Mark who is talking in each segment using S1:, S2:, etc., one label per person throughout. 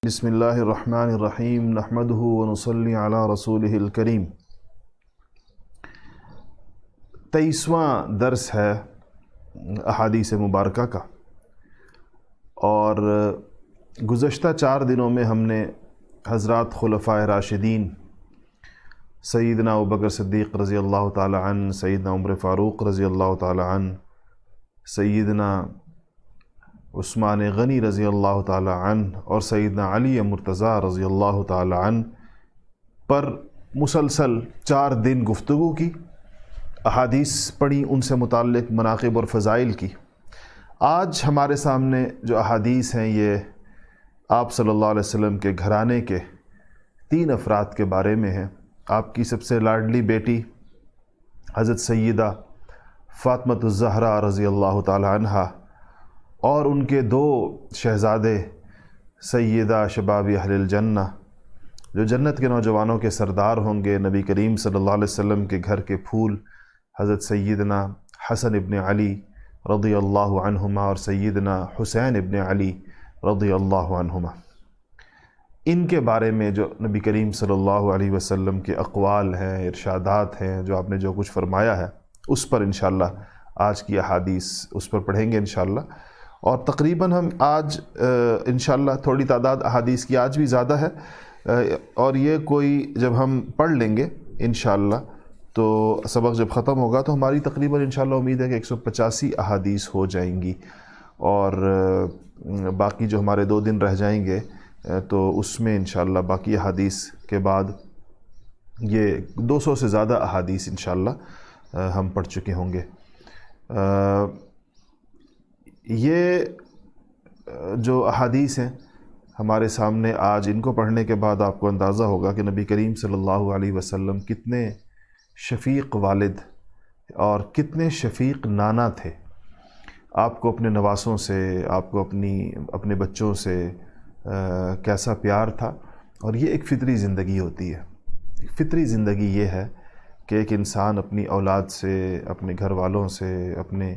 S1: بسم اللہ الرحمن الرحیم نحمدہ ونصلی علی رسولہ الکریم۔ 23واں درس ہے احادیث مبارکہ کا، اور گزشتہ 4 دنوں میں ہم نے حضرات خلفائے راشدین سیدنا ابوبکر صدیق رضی اللہ تعالی عنہ، سیدنا عمر فاروق رضی اللہ تعالی عنہ، سیدنا عثمان غنی رضی اللہ تعالی عنہ اور سیدنا علی مرتضیٰ رضی اللہ تعالی عنہ پر مسلسل 4 دن گفتگو کی، احادیث پڑھی، ان سے متعلق مناقب اور فضائل کی۔ آج ہمارے سامنے جو احادیث ہیں یہ آپ صلی اللہ علیہ وسلم کے گھرانے کے 3 افراد کے بارے میں ہیں۔ آپ کی سب سے لاڈلی بیٹی حضرت سیدہ فاطمۃ الزہرا رضی اللہ تعالی عنہا اور ان کے 2 شہزادے سیدہ شباب اہل الجنہ، جو جنت کے نوجوانوں کے سردار ہوں گے، نبی کریم صلی اللہ علیہ وسلم کے گھر کے پھول حضرت سیدنا حسن ابن علی رضی اللہ عنہما اور سیدنا حسین ابن علی رضی اللہ عنہما۔ ان کے بارے میں جو نبی کریم صلی اللہ علیہ وسلم کے اقوال ہیں، ارشادات ہیں، جو آپ نے جو کچھ فرمایا ہے، اس پر انشاءاللہ آج کی احادیث اس پر پڑھیں گے انشاءاللہ۔ اور تقریباً ہم آج انشاءاللہ تھوڑی تعداد احادیث کی آج بھی زیادہ ہے، اور یہ کوئی جب ہم پڑھ لیں گے انشاءاللہ تو سبق جب ختم ہوگا تو ہماری تقریباً انشاءاللہ امید ہے کہ 185 احادیث ہو جائیں گی، اور باقی جو ہمارے 2 دن رہ جائیں گے تو اس میں انشاءاللہ باقی احادیث کے بعد یہ 200 سے زیادہ احادیث انشاءاللہ ہم پڑھ چکے ہوں گے۔ یہ جو احادیث ہیں ہمارے سامنے آج، ان کو پڑھنے کے بعد آپ کو اندازہ ہوگا کہ نبی کریم صلی اللہ علیہ وسلم کتنے شفیق والد اور کتنے شفیق نانا تھے۔ آپ کو اپنے نواسوں سے، آپ کو اپنے بچوں سے کیسا پیار تھا۔ اور یہ ایک فطری زندگی ہوتی ہے۔ فطری زندگی یہ ہے کہ ایک انسان اپنی اولاد سے، اپنے گھر والوں سے، اپنے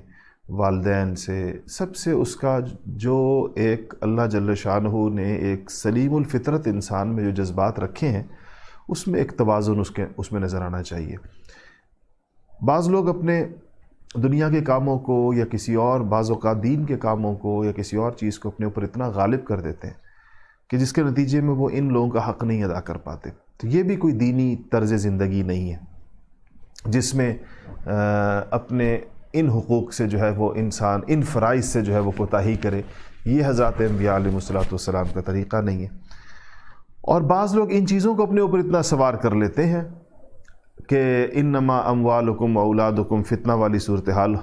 S1: والدین سے، سب سے اس کا جو ایک اللہ جل شانہ نے ایک سلیم الفطرت انسان میں جو جذبات رکھے ہیں، اس میں ایک توازن اس میں نظر آنا چاہیے۔ بعض لوگ اپنے دنیا کے کاموں کو یا کسی اور، بعض اوقات دین کے کاموں کو یا کسی اور چیز کو اپنے اوپر اتنا غالب کر دیتے ہیں کہ جس کے نتیجے میں وہ ان لوگوں کا حق نہیں ادا کر پاتے۔ تو یہ بھی کوئی دینی طرز زندگی نہیں ہے جس میں اپنے ان حقوق سے جو ہے وہ انسان، ان فرائض سے جو ہے وہ کوتاہی کرے۔ یہ حضرات انبیاء علیہ السلام کا طریقہ نہیں ہے۔ اور بعض لوگ ان چیزوں کو اپنے اوپر اتنا سوار کر لیتے ہیں کہ انما اموالکم اولادکم فتنہ والی صورتحال،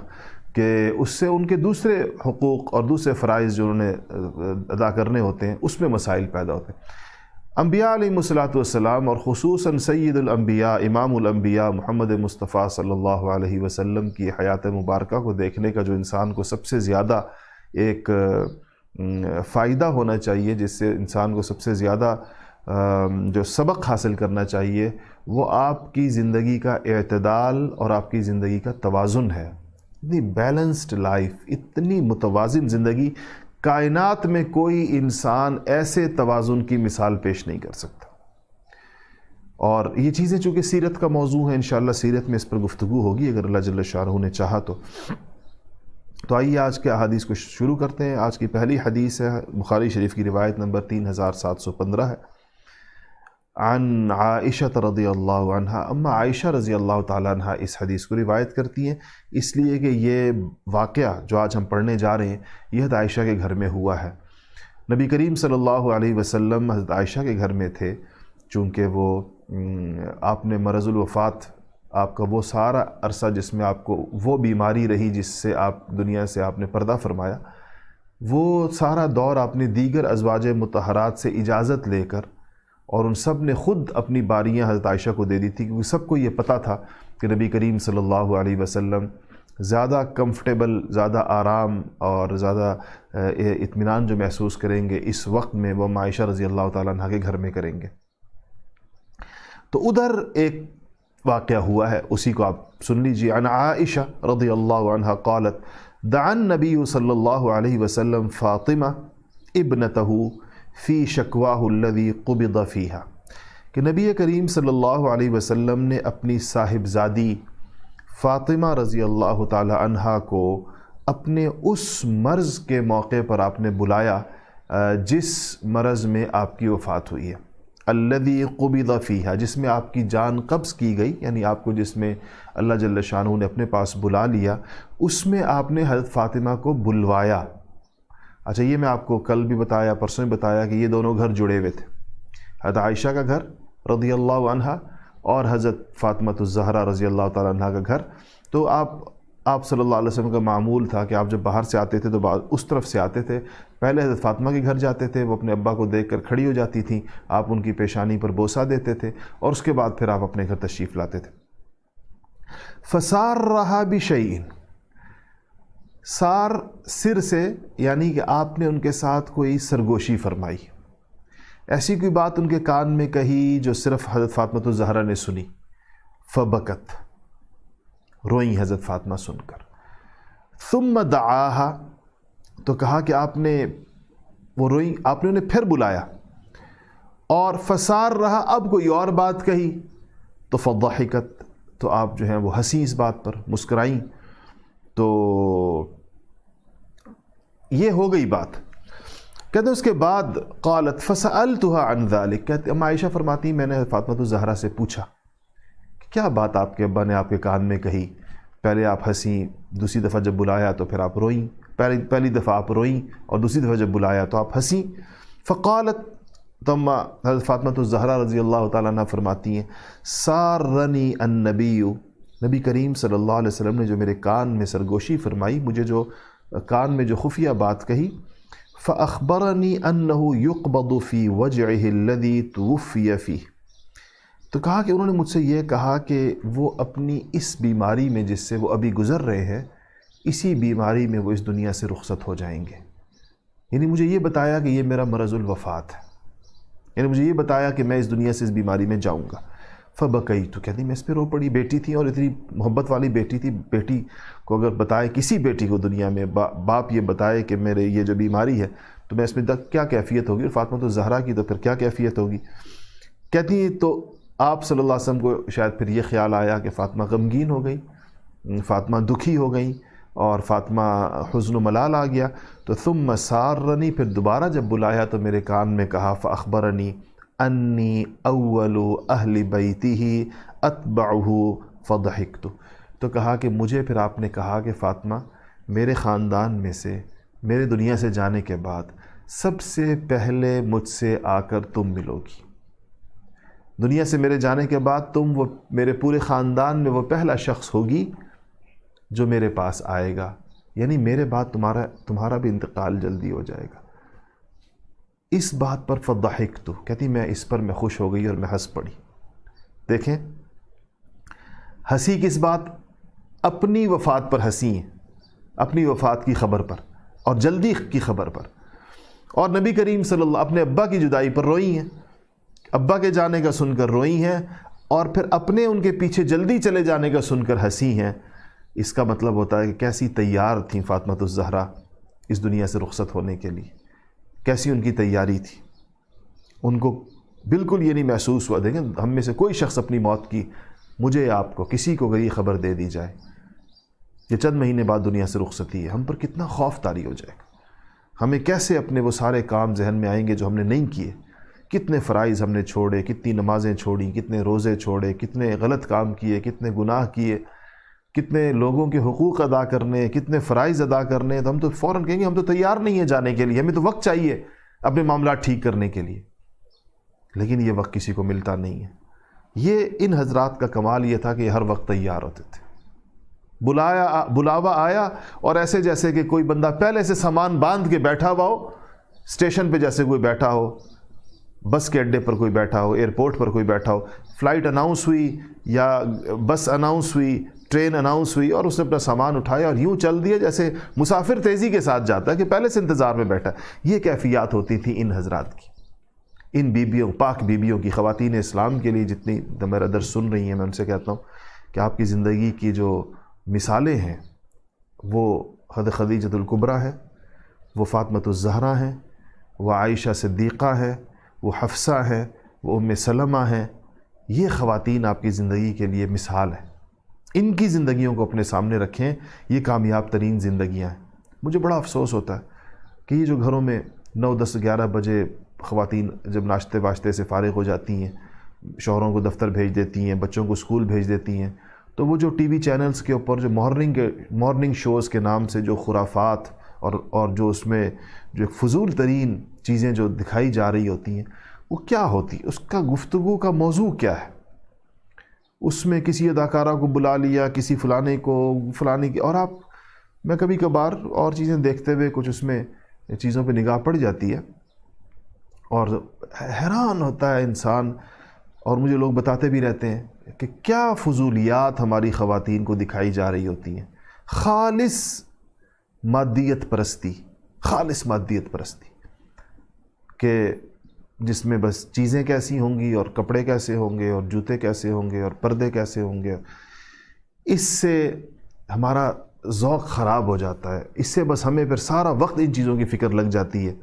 S1: کہ اس سے ان کے دوسرے حقوق اور دوسرے فرائض جو انہوں نے ادا کرنے ہوتے ہیں اس میں مسائل پیدا ہوتے ہیں۔ انبیاء علیہ السلام اور خصوصاً سید الانبیاء، امام الانبیاء محمد مصطفیٰ صلی اللہ علیہ وسلم کی حیات مبارکہ کو دیکھنے کا جو انسان کو سب سے زیادہ ایک فائدہ ہونا چاہیے، جس سے انسان کو سب سے زیادہ جو سبق حاصل کرنا چاہیے، وہ آپ کی زندگی کا اعتدال اور آپ کی زندگی کا توازن ہے۔ اتنی بیلنسڈ لائف، اتنی متوازن زندگی، کائنات میں کوئی انسان ایسے توازن کی مثال پیش نہیں کر سکتا۔ اور یہ چیزیں چونکہ سیرت کا موضوع ہے، انشاءاللہ سیرت میں اس پر گفتگو ہوگی اگر اللہ جل شانہ نے چاہا تو۔ آئیے آج کے احادیث کو شروع کرتے ہیں۔ آج کی پہلی حدیث ہے بخاری شریف کی روایت نمبر 3715 ہے، عن عائشہ رضی اللہ عنہا۔ اما عائشہ رضی اللہ تعالیٰ عنہ اس حدیث کو روایت کرتی ہیں، اس لیے کہ یہ واقعہ جو آج ہم پڑھنے جا رہے ہیں یہ حضرت عائشہ کے گھر میں ہوا ہے۔ نبی کریم صلی اللہ علیہ وسلم حضرت عائشہ کے گھر میں تھے، چونکہ وہ آپ نے مرض الوفات، آپ کا وہ سارا عرصہ جس میں آپ کو وہ بیماری رہی جس سے آپ دنیا سے آپ نے پردہ فرمایا، وہ سارا دور آپ نے دیگر ازواج مطہرات سے اجازت لے کر، اور ان سب نے خود اپنی باریاں حضرت عائشہ کو دے دی تھی، کیونکہ سب کو یہ پتہ تھا کہ نبی کریم صلی اللہ علیہ وسلم زیادہ کمفرٹیبل، زیادہ آرام اور زیادہ اطمینان جو محسوس کریں گے اس وقت میں، وہ عائشہ رضی اللہ تعالیٰ عنہ کے گھر میں کریں گے۔ تو ادھر ایک واقعہ ہوا ہے، اسی کو آپ سن لیجیے۔ عن عائشہ رضی اللہ عنہ قالت دعا النبی صلی اللہ علیہ وسلم فاطمہ ابنتہ فی شکواہ الذی قبض فیہا، کہ نبی کریم صلی اللہ علیہ وسلم نے اپنی صاحبزادی فاطمہ رضی اللہ تعالی عنہا کو اپنے اس مرض کے موقع پر آپ نے بلایا جس مرض میں آپ کی وفات ہوئی ہے، الذی قبض فیہا، جس میں آپ کی جان قبض کی گئی، یعنی آپ کو جس میں اللہ جل شانہ نے اپنے پاس بلا لیا، اس میں آپ نے حضرت فاطمہ کو بلوایا۔ اچھا، یہ میں آپ کو کل بھی بتایا، پرسوں بھی بتایا کہ یہ دونوں گھر جڑے ہوئے تھے، حضرت عائشہ کا گھر رضی اللہ عنہا اور حضرت فاطمہ الزہرا رضی اللہ تعالیٰ عنہا کا گھر۔ تو آپ صلی اللہ علیہ وسلم کا معمول تھا کہ آپ جب باہر سے آتے تھے تو اس طرف سے آتے تھے، پہلے حضرت فاطمہ کے گھر جاتے تھے، وہ اپنے ابا کو دیکھ کر کھڑی ہو جاتی تھیں، آپ ان کی پیشانی پر بوسہ دیتے تھے، اور اس کے بعد پھر آپ اپنے گھر تشریف لاتے تھے۔ فسارھا بشیء، سار سر سے، یعنی کہ آپ نے ان کے ساتھ کوئی سرگوشی فرمائی، ایسی کوئی بات ان کے کان میں کہی جو صرف حضرت فاطمہ الزہرا نے سنی۔ فبکت، روئیں حضرت فاطمہ سن کر۔ ثم دعاہا، تو کہا کہ آپ نے، وہ روئیں، آپ نے انہیں پھر بلایا، اور فسار رہا، اب کوئی اور بات کہی تو فضحکت، تو آپ جو ہیں وہ ہنسی اس بات پر، مسکرائیں۔ تو یہ ہو گئی بات۔ کہتے ہیں اس کے بعد قالت فسألتها عن ذلك، کہتے ہیں عائشہ فرماتی ہیں میں نے فاطمہ الزہرا سے پوچھا کہ کیا بات آپ کے ابا نے آپ کے کان میں کہی، پہلے آپ ہنسیں، دوسری دفعہ جب بلایا تو پھر آپ روئیں، پہلی دفعہ آپ روئیں اور دوسری دفعہ جب بلایا تو آپ ہنسیں۔ فقالت، ثم حضرت فاطمہ الزہرا رضی اللہ تعالیٰ عنہ فرماتی ہیں سارنی النبی، نبی کریم صلی اللہ علیہ وسلم نے جو میرے کان میں سرگوشی فرمائی، مجھے جو کان میں جو خفیہ بات کہی، فأخبرنی انہ یقبض فی وجعہ الذی توفی فیہ، تو کہا کہ انہوں نے مجھ سے یہ کہا کہ وہ اپنی اس بیماری میں جس سے وہ ابھی گزر رہے ہیں، اسی بیماری میں وہ اس دنیا سے رخصت ہو جائیں گے، یعنی مجھے یہ بتایا کہ یہ میرا مرض الوفات ہے، یعنی مجھے یہ بتایا کہ میں اس دنیا سے اس بیماری میں جاؤں گا۔ فبکیت، تو کہتی میں اس پہ رو پڑی، بیٹی تھی اور اتنی محبت والی بیٹی تھی، بیٹی کو اگر بتائے، کسی بیٹی کو دنیا میں باپ یہ بتائے کہ میرے یہ جو بیماری ہے تو میں اس میں کیا کیفیت ہوگی، اور فاطمہ الزہرا کی تو پھر کیا کیفیت ہوگی۔ کہتی تو آپ صلی اللہ علیہ وسلم کو شاید پھر یہ خیال آیا کہ فاطمہ غمگین ہو گئی، فاطمہ دکھی ہو گئی، اور فاطمہ حزن و ملال آ گیا، تو ثم سارنی، پھر دوبارہ جب بلایا تو میرے کان میں کہا فاخبرنی انی اول اہل بیتہ اتبعہ فضحکت، تو کہا کہ مجھے پھر آپ نے کہا کہ فاطمہ میرے خاندان میں سے، میرے دنیا سے جانے کے بعد سب سے پہلے مجھ سے آ کر تم ملو گی، دنیا سے میرے جانے کے بعد تم، وہ میرے پورے خاندان میں وہ پہلا شخص ہوگی جو میرے پاس آئے گا، یعنی میرے بعد تمہارا بھی انتقال جلدی ہو جائے گا۔ اس بات پر فضحکت، کہتی میں اس پر میں خوش ہو گئی اور میں ہنس پڑی۔ دیکھیں ہنسی کس بات، اپنی وفات پر ہنسی ہیں، اپنی وفات کی خبر پر اور جلدی کی خبر پر، اور نبی کریم صلی اللہ اپنے ابا کی جدائی پر روئی ہیں، ابا کے جانے کا سن کر روئی ہیں، اور پھر اپنے ان کے پیچھے جلدی چلے جانے کا سن کر ہنسی ہیں۔ اس کا مطلب ہوتا ہے کہ کیسی تیار تھیں فاطمہ الزہرا اس دنیا سے رخصت ہونے کے لیے، کیسی ان کی تیاری تھی، ان کو بالکل یہ نہیں محسوس ہوا۔ دیکھیں ہم میں سے کوئی شخص اپنی موت کی، مجھے آپ کو کسی کو اگر یہ خبر دے دی جائے کہ چند مہینے بعد دنیا سے رخصتی ہے، ہم پر کتنا خوف طاری ہو جائے گا، ہمیں کیسے اپنے وہ سارے کام ذہن میں آئیں گے جو ہم نے نہیں کیے، کتنے فرائض ہم نے چھوڑے، کتنی نمازیں چھوڑیں، کتنے روزے چھوڑے، کتنے غلط کام کیے، کتنے گناہ کیے، کتنے لوگوں کے حقوق ادا کرنے، کتنے فرائض ادا کرنے، تو ہم تو فوراً کہیں گے ہم تو تیار نہیں ہیں جانے کے لیے، ہمیں تو وقت چاہیے اپنے معاملات ٹھیک کرنے کے لیے، لیکن یہ وقت کسی کو ملتا نہیں ہے۔ یہ ان حضرات کا کمال یہ تھا کہ یہ ہر وقت تیار ہوتے تھے، بلاوا آیا اور ایسے جیسے کہ کوئی بندہ پہلے سے سامان باندھ کے بیٹھا ہوا ہو، اسٹیشن پہ جیسے کوئی بیٹھا ہو، بس کے اڈے پر کوئی بیٹھا ہو، ایئرپورٹ پر کوئی بیٹھا ہو، فلائٹ اناؤنس ہوئی یا بس اناؤنس ہوئی، ٹرین اناؤنس ہوئی، اور اس نے اپنا سامان اٹھایا اور یوں چل دیا جیسے مسافر تیزی کے ساتھ جاتا ہے کہ پہلے سے انتظار میں بیٹھا۔ یہ کیفیات ہوتی تھی ان حضرات کی، ان بیبیوں، پاک بیبیوں کی، خواتین اسلام کے لیے جتنی میرا درس سن رہی ہیں، میں ان سے کہتا ہوں کہ آپ کی زندگی کی جو مثالیں ہیں وہ حضرت خدیجۃ الکبریٰ ہے، وہ فاطمہ الزہرا ہیں، وہ عائشہ صدیقہ ہیں، وہ حفصہ ہیں، وہ ام سلمہ ہیں. یہ خواتین آپ کی زندگی کے لیے مثال ہے. ان کی زندگیوں کو اپنے سامنے رکھیں. یہ کامیاب ترین زندگیاں ہیں. مجھے بڑا افسوس ہوتا ہے کہ یہ جو گھروں میں 9، 10، 11 بجے خواتین جب ناشتے واشتے سے فارغ ہو جاتی ہیں، شوہروں کو دفتر بھیج دیتی ہیں، بچوں کو اسکول بھیج دیتی ہیں، تو وہ جو ٹی وی چینلز کے اوپر جو مارننگ شوز کے نام سے جو خرافات اور جو اس میں جو فضول ترین چیزیں جو دکھائی جا رہی ہوتی ہیں، وہ کیا ہوتی، اس کا گفتگو کا موضوع کیا ہے؟ اس میں کسی اداکارہ کو بلا لیا، کسی فلانے کو فلانے کی، اور میں کبھی کبھار اور چیزیں دیکھتے ہوئے کچھ اس میں چیزوں پہ نگاہ پڑ جاتی ہے اور حیران ہوتا ہے انسان. اور مجھے لوگ بتاتے بھی رہتے ہیں کہ کیا فضولیات ہماری خواتین کو دکھائی جا رہی ہوتی ہیں. خالص مادیت پرستی، خالص مادیت پرستی، کہ جس میں بس چیزیں کیسی ہوں گی اور کپڑے کیسے ہوں گے اور جوتے کیسے ہوں گے اور پردے کیسے ہوں گے. اس سے ہمارا ذوق خراب ہو جاتا ہے. اس سے بس ہمیں پھر سارا وقت ان چیزوں کی فکر لگ جاتی ہے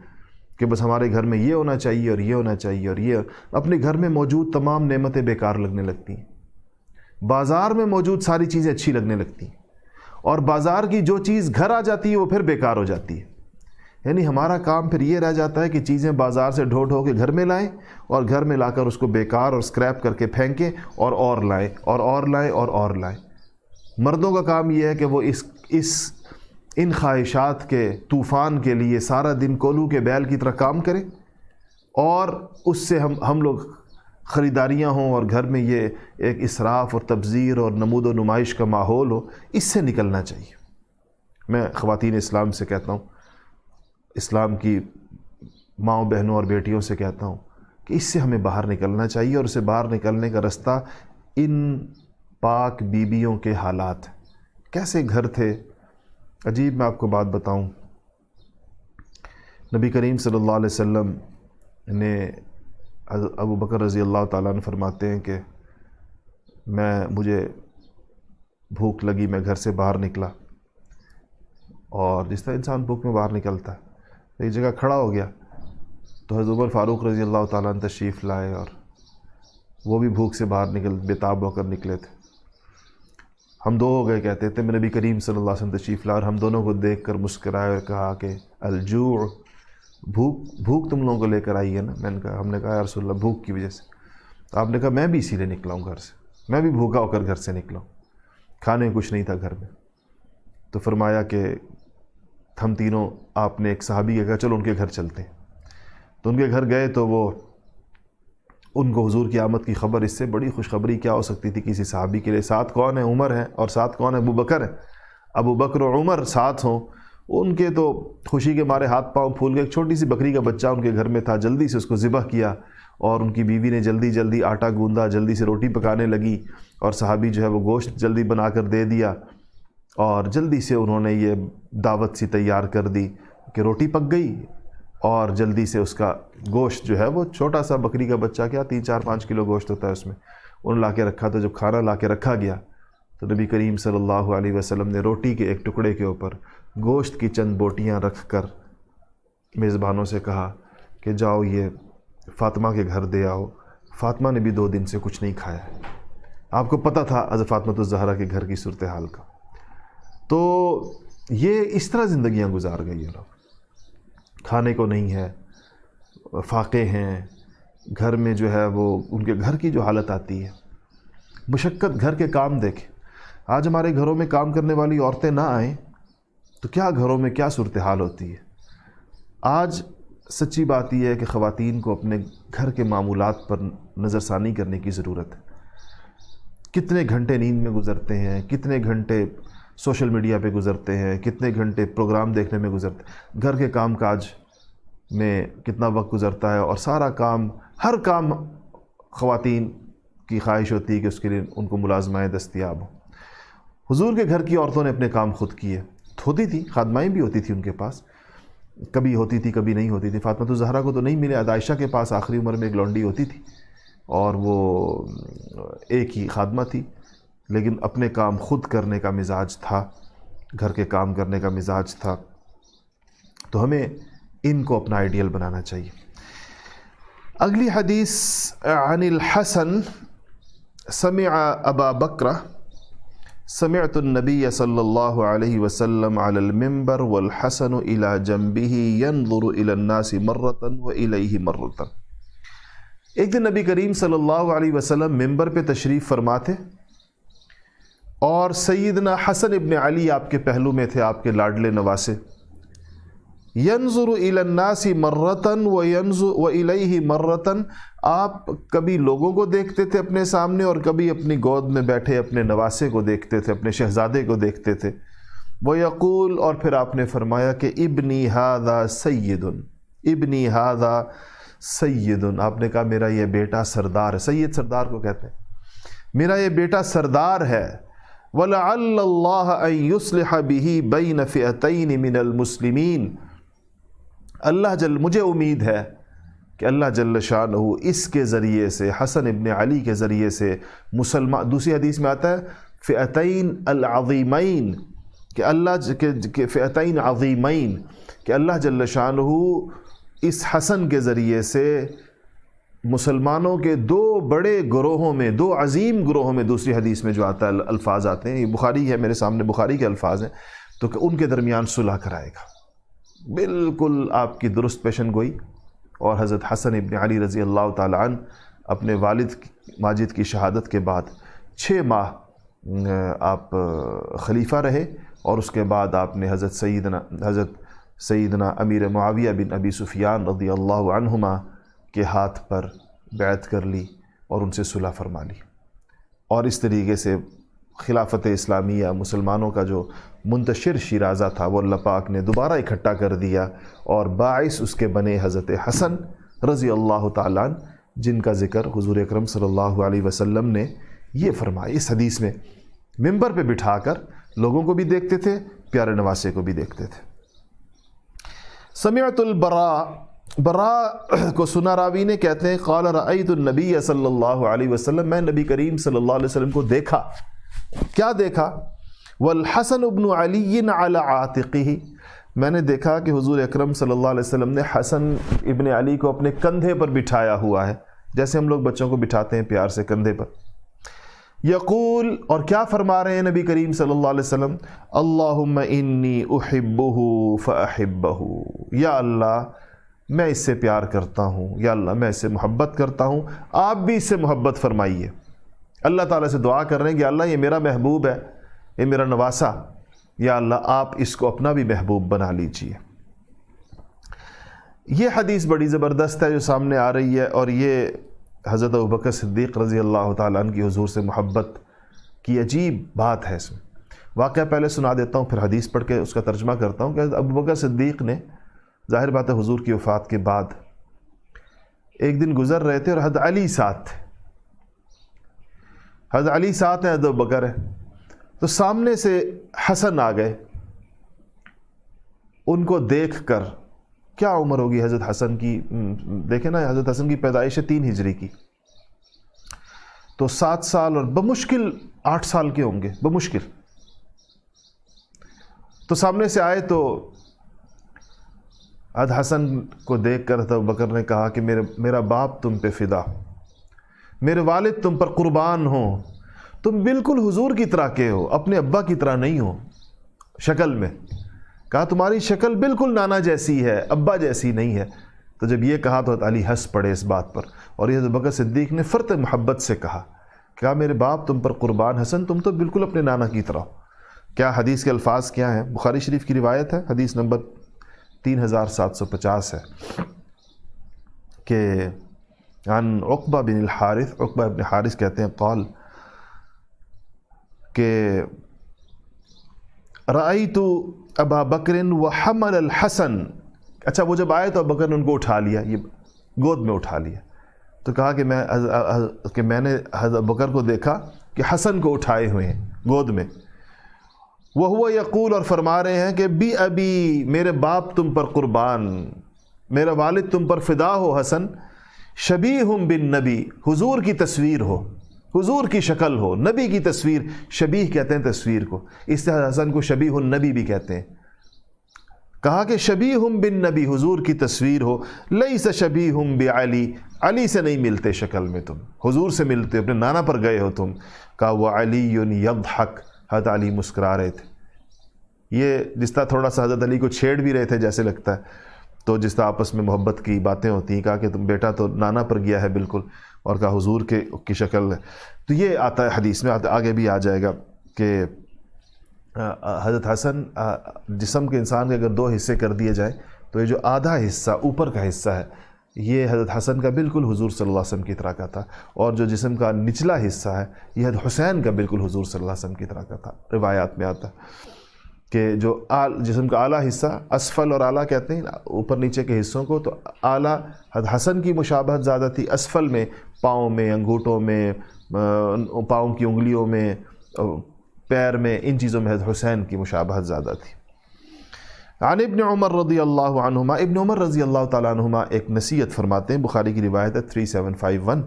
S1: کہ بس ہمارے گھر میں یہ ہونا چاہیے اور یہ ہونا چاہیے، اور یہ اپنے گھر میں موجود تمام نعمتیں بیکار لگنے لگتی ہیں. بازار میں موجود ساری چیزیں اچھی لگنے لگتی ہیں، اور بازار کی جو چیز گھر آ جاتی ہے وہ پھر بیکار ہو جاتی ہے. یعنی ہمارا کام پھر یہ رہ جاتا ہے کہ چیزیں بازار سے ڈھو کے گھر میں لائیں، اور گھر میں لا کر اس کو بیکار اور اسکریپ کر کے پھینکیں، اور لائیں اور لائیں اور لائیں. مردوں کا کام یہ ہے کہ وہ ان خواہشات کے طوفان کے لیے سارا دن کولو کے بیل کی طرح کام کریں، اور اس سے ہم لوگ خریداریاں ہوں اور گھر میں یہ ایک اسراف اور تبذیر اور نمود و نمائش کا ماحول ہو. اس سے نکلنا چاہیے. میں خواتین اسلام سے کہتا ہوں، اسلام کی ماؤں بہنوں اور بیٹیوں سے کہتا ہوں کہ اس سے ہمیں باہر نکلنا چاہیے، اور اسے باہر نکلنے کا رستہ ان پاک بیبیوں کے حالات. کیسے گھر تھے عجیب. میں آپ کو بات بتاؤں، نبی کریم صلی اللہ علیہ وسلم نے ابو بکر رضی اللہ تعالیٰ عنہ فرماتے ہیں کہ مجھے بھوک لگی، میں گھر سے باہر نکلا، اور جس طرح انسان بھوک میں باہر نکلتا ہے، ایک جگہ کھڑا ہو گیا تو حضرت عمر فاروق رضی اللہ تعالیٰ عنہ تشریف لائے، اور وہ بھی بھوک سے باہر بےتاب ہو کر نکلے تھے. ہم دو ہو گئے، کہتے تھے نبی کریم صلی اللہ علیہ وسلم تشریف لائے، اور ہم دونوں کو دیکھ کر مسکرائے اور کہا کہ الجوع، بھوک تم لوگوں کو لے کر آئی ہے نا. ہم نے کہا یا رسول اللہ بھوک کی وجہ سے. آپ نے کہا میں بھی اسی لیے نکلا ہوں گھر سے، میں بھی بھوکا ہو کر گھر سے نکلا ہوں، کھانے کچھ نہیں تھا گھر میں. تو فرمایا کہ ہم تینوں، آپ نے ایک صحابی کے کہا چلو ان کے گھر چلتے ہیں. تو ان کے گھر گئے تو ان کو حضور کی آمد کی خبر، اس سے بڑی خوشخبری کیا ہو سکتی تھی کسی صحابی کے لیے. ساتھ کون ہے؟ عمر ہیں، اور ساتھ کون ہے؟ ابو بکر ہے. ابو بکر و عمر ساتھ ہوں، ان کے تو خوشی کے مارے ہاتھ پاؤں پھول گئے. ایک چھوٹی سی بکری کا بچہ ان کے گھر میں تھا، جلدی سے اس کو ذبح کیا، اور ان کی بیوی نے جلدی آٹا گوندا، جلدی سے روٹی پکانے لگی، اور صحابی جو ہے وہ گوشت جلدی بنا کر دے دیا، اور جلدی سے انہوں نے یہ دعوت سی تیار کر دی کہ روٹی پک گئی، اور جلدی سے اس کا گوشت جو ہے وہ چھوٹا سا بکری کا بچہ، کیا 3، 4، 5 کلو گوشت ہوتا ہے اس میں، انہوں لا کے رکھا. تو جب کھانا لا کے رکھا گیا تو نبی کریم صلی اللہ علیہ وسلم نے روٹی کے ایک ٹکڑے کے اوپر گوشت کی چند بوٹیاں رکھ کر میزبانوں سے کہا کہ جاؤ یہ فاطمہ کے گھر دے آؤ. فاطمہ نے بھی 2 دن سے کچھ نہیں کھایا ہے. آپ کو پتہ تھا حضرت فاطمہ الزہرا کے گھر کی صورتحال کا. تو یہ اس طرح زندگیاں گزار گئی ہیں لوگ. کھانے کو نہیں ہے، فاقے ہیں گھر میں، جو ہے وہ ان کے گھر کی جو حالت آتی ہے، مشقت. گھر کے کام دیکھیں، آج ہمارے گھروں میں کام کرنے والی عورتیں نہ آئیں تو کیا گھروں میں کیا صورتحال ہوتی ہے. آج سچی بات یہ ہے کہ خواتین کو اپنے گھر کے معمولات پر نظر ثانی کرنے کی ضرورت ہے. کتنے گھنٹے نیند میں گزرتے ہیں، کتنے گھنٹے سوشل میڈیا پہ گزرتے ہیں، کتنے گھنٹے پروگرام دیکھنے میں گزرتے ہیں، گھر کے کام کاج میں کتنا وقت گزرتا ہے. اور سارا کام، ہر کام خواتین کی خواہش ہوتی ہے کہ اس کے لیے ان کو ملازمائیں دستیاب ہوں. حضور کے گھر کی عورتوں نے اپنے کام خود کیے. ہوتی تھی خادمائیں بھی ہوتی تھی ان کے پاس، کبھی ہوتی تھی کبھی نہیں ہوتی تھی. فاطمہ الزہرا کو تو نہیں ملے، عائشہ کے پاس آخری عمر میں ایک لونڈی ہوتی تھی اور وہ ایک ہی خادمہ تھی، لیکن اپنے کام خود کرنے کا مزاج تھا، گھر کے کام کرنے کا مزاج تھا. تو ہمیں ان کو اپنا آئیڈیل بنانا چاہیے۔ اگلی حدیث عن الحسن سمع ابا بکر سمعت النبی صلی اللہ علیہ وسلم علی المنبر والحسن الى جنبه ينظر الى الناس مرة والیہ مرة۔ ایک دن نبی کریم صلی اللہ علیہ وسلم ممبر پہ تشریف فرما تھے اور سیدنا حسن ابن علی آپ کے پہلو میں تھے، آپ کے لاڈلے نواسے۔ ینظر الی الناس مرتن والیہ مرتن، آپ کبھی لوگوں کو دیکھتے تھے اپنے سامنے اور کبھی اپنی گود میں بیٹھے اپنے نواسے کو دیکھتے تھے، اپنے شہزادے کو دیکھتے تھے۔ ویقول، اور پھر آپ نے فرمایا کہ ابنی ھذا سید، ابنی ھذا سید، آپ نے کہا میرا یہ بیٹا سردار ہے۔ سید سردار کو کہتے ہیں، میرا یہ بیٹا سردار ہے۔ وَلَعَلَّ اللَّهَ أَن يُصْلِحَ بِهِ بَيْنَ فِئَتَيْنِ مِنَ الْمُسْلِمِينَ، مجھے امید ہے کہ اللہ جل شانہ اس کے ذریعے سے، حسن ابن علی کے ذریعے سے مسلمان، دوسری حدیث میں آتا ہے فئتین العظیمین، کہ اللہ کہ فئتین عظیمین، کہ اللہ جل شانہ اس حسن کے ذریعے سے مسلمانوں کے دو بڑے گروہوں میں، دو عظیم گروہوں میں، دوسری حدیث میں جو آتا ہے الفاظ آتے ہیں، یہ بخاری ہے میرے سامنے، بخاری کے الفاظ ہیں، تو کہ ان کے درمیان صلح کرائے گا۔ بالکل آپ کی درست پیشن گوئی، اور حضرت حسن ابن علی رضی اللہ تعالی عنہ اپنے والد ماجد کی شہادت کے بعد 6 ماہ آپ خلیفہ رہے، اور اس کے بعد آپ نے حضرت سیدنا امیر معاویہ بن ابی سفیان رضی اللہ عنہما کے ہاتھ پر بیعت کر لی اور ان سے صلح فرما لی، اور اس طریقے سے خلافت اسلامیہ، مسلمانوں کا جو منتشر شیرازہ تھا، وہ اللہ پاک نے دوبارہ اکٹھا کر دیا، اور باعث اس کے بنے حضرت حسن رضی اللہ تعالیٰ عنہ، جن کا ذکر حضور اکرم صلی اللہ علیہ وسلم نے یہ فرمایا اس حدیث میں، ممبر پہ بٹھا کر لوگوں کو بھی دیکھتے تھے، پیارے نواسے کو بھی دیکھتے تھے۔ سمعت البراء، براء کو سنا، راوی نے کہتے ہیں قال رأیت النبی صلی اللہ علیہ وسلم، میں نبی کریم صلی اللہ علیہ وسلم کو دیکھا۔ کیا دیکھا؟ والحسن ابن علی علی عاتقہ، میں نے دیکھا کہ حضور اکرم صلی اللہ علیہ وسلم نے حسن ابن علی کو اپنے کندھے پر بٹھایا ہوا ہے، جیسے ہم لوگ بچوں کو بٹھاتے ہیں پیار سے کندھے پر۔ یقول، اور کیا فرما رہے ہیں نبی کریم صلی اللہ علیہ وسلم؟ اللہم انی احبہ فاحبہ، یا اللہ میں اس سے پیار کرتا ہوں، یا اللہ میں اس سے محبت کرتا ہوں، آپ بھی اس سے محبت فرمائیے۔ اللہ تعالیٰ سے دعا کر رہے ہیں کہ اللہ یہ میرا محبوب ہے، یہ میرا نواسا، یا اللہ آپ اس کو اپنا بھی محبوب بنا لیجئے۔ یہ حدیث بڑی زبردست ہے جو سامنے آ رہی ہے، اور یہ حضرت ابوبکر صدیق رضی اللہ تعالیٰ عنہ کی حضور سے محبت کی عجیب بات ہے۔ اس میں واقعہ پہلے سنا دیتا ہوں، پھر حدیث پڑھ کے اس کا ترجمہ کرتا ہوں کہ ابوبکر صدیق نے، ظاہر بات ہے حضور کی وفات کے بعد، ایک دن گزر رہے تھے اور حضرت علی ساتھ تھے، حضرت علی ساتھ ہیں، حضرت ابوبکر ہے، تو سامنے سے حسن آ گئے، ان کو دیکھ کر، کیا عمر ہوگی حضرت حسن کی؟ دیکھیں نا، حضرت حسن کی پیدائش ہے 3 ہجری کی، تو 7 سال اور بمشکل 8 سال کے ہوں گے، بمشکل۔ تو سامنے سے آئے تو حضرت حسن کو دیکھ کر حضرت ابوبکر نے کہا کہ میرا باپ تم پہ فدا، میرے والد تم پر قربان ہوں، تم بالکل حضور کی طرح کے ہو، اپنے ابا کی طرح نہیں ہو شکل میں۔ کہا تمہاری شکل بالکل نانا جیسی ہے، ابا جیسی نہیں ہے۔ تو جب یہ کہا تو حضرت علی ہنس پڑے اس بات پر، اور یہ حضرت بکر صدیق نے فرط محبت سے کہا میرے باپ تم پر قربان، حسن تم تو بالکل اپنے نانا کی طرح ہو۔ کیا حدیث کے الفاظ کیا ہیں؟ بخاری شریف کی روایت ہے، حدیث نمبر 3750 ہے، کہ عن عقبہ بن الحارث، عقبہ بن حارث کہتے ہیں قال کہ رأیت ابا بکر وحمل الحسن، اچھا وہ جب آئے تو ابو بکر نے ان کو اٹھا لیا، یہ گود میں اٹھا لیا، تو کہا کہ میں نے حضرت ابو بکر کو دیکھا کہ حسن کو اٹھائے ہوئے ہیں گود میں، وہ یقول، اور فرما رہے ہیں کہ بی ابی، میرے باپ تم پر قربان، میرا والد تم پر فدا ہو حسن، شبیہ بالنبی، حضور کی تصویر ہو، حضور کی شکل ہو، نبی کی تصویر، شبیہ کہتے ہیں تصویر کو، اس طرح حسن کو شبیہ النبی بھی کہتے ہیں، کہا کہ شبیہم بن نبی، حضور کی تصویر ہو، لیس شبیہم بعلی، علی سے نہیں ملتے شکل میں تم، حضور سے ملتے، اپنے نانا پر گئے ہو تم۔ کہا وعلی یضحک، حضرت علی مسکرا رہے تھے۔ یہ جس طرح تھوڑا سا حضرت علی کو چھیڑ بھی رہے تھے جیسے لگتا ہے، تو جس طرح آپس میں محبت کی باتیں ہوتی ہیں، کہا کہ تم بیٹا تو نانا پر گیا ہے بالکل، اور کہا حضور کی شکل ہے۔ تو یہ آتا ہے حدیث میں، آگے بھی آ جائے گا کہ حضرت حسن، جسم کے انسان کے اگر دو حصے کر دیے جائیں تو یہ جو آدھا حصہ اوپر کا حصہ ہے یہ حضرت حسن کا بالکل حضور صلی اللہ علیہ وسلم کی طرح کا تھا، اور جو جسم کا نچلا حصہ ہے یہ حضرت حسین کا بالکل حضور صلی اللہ علیہ وسلم کی طرح کا تھا۔ روایات میں آتا ہے کہ جو جسم کا اعلیٰ حصہ، اسفل اور اعلیٰ کہتے ہیں اوپر نیچے کے حصوں کو، تو اعلیٰ حضرت حسن کی مشابہت زیادہ تھی، اسفل میں پاؤں میں، انگوٹھوں میں، پاؤں کی انگلیوں میں، پیر میں، ان چیزوں میں حضرت حسین کی مشابہت زیادہ تھی۔ عن ابن عمر رضی اللہ عنہما، ابن عمر رضی اللہ تعالیٰ عنہما ایک نصیحت فرماتے ہیں، بخاری کی روایت ہے 3751،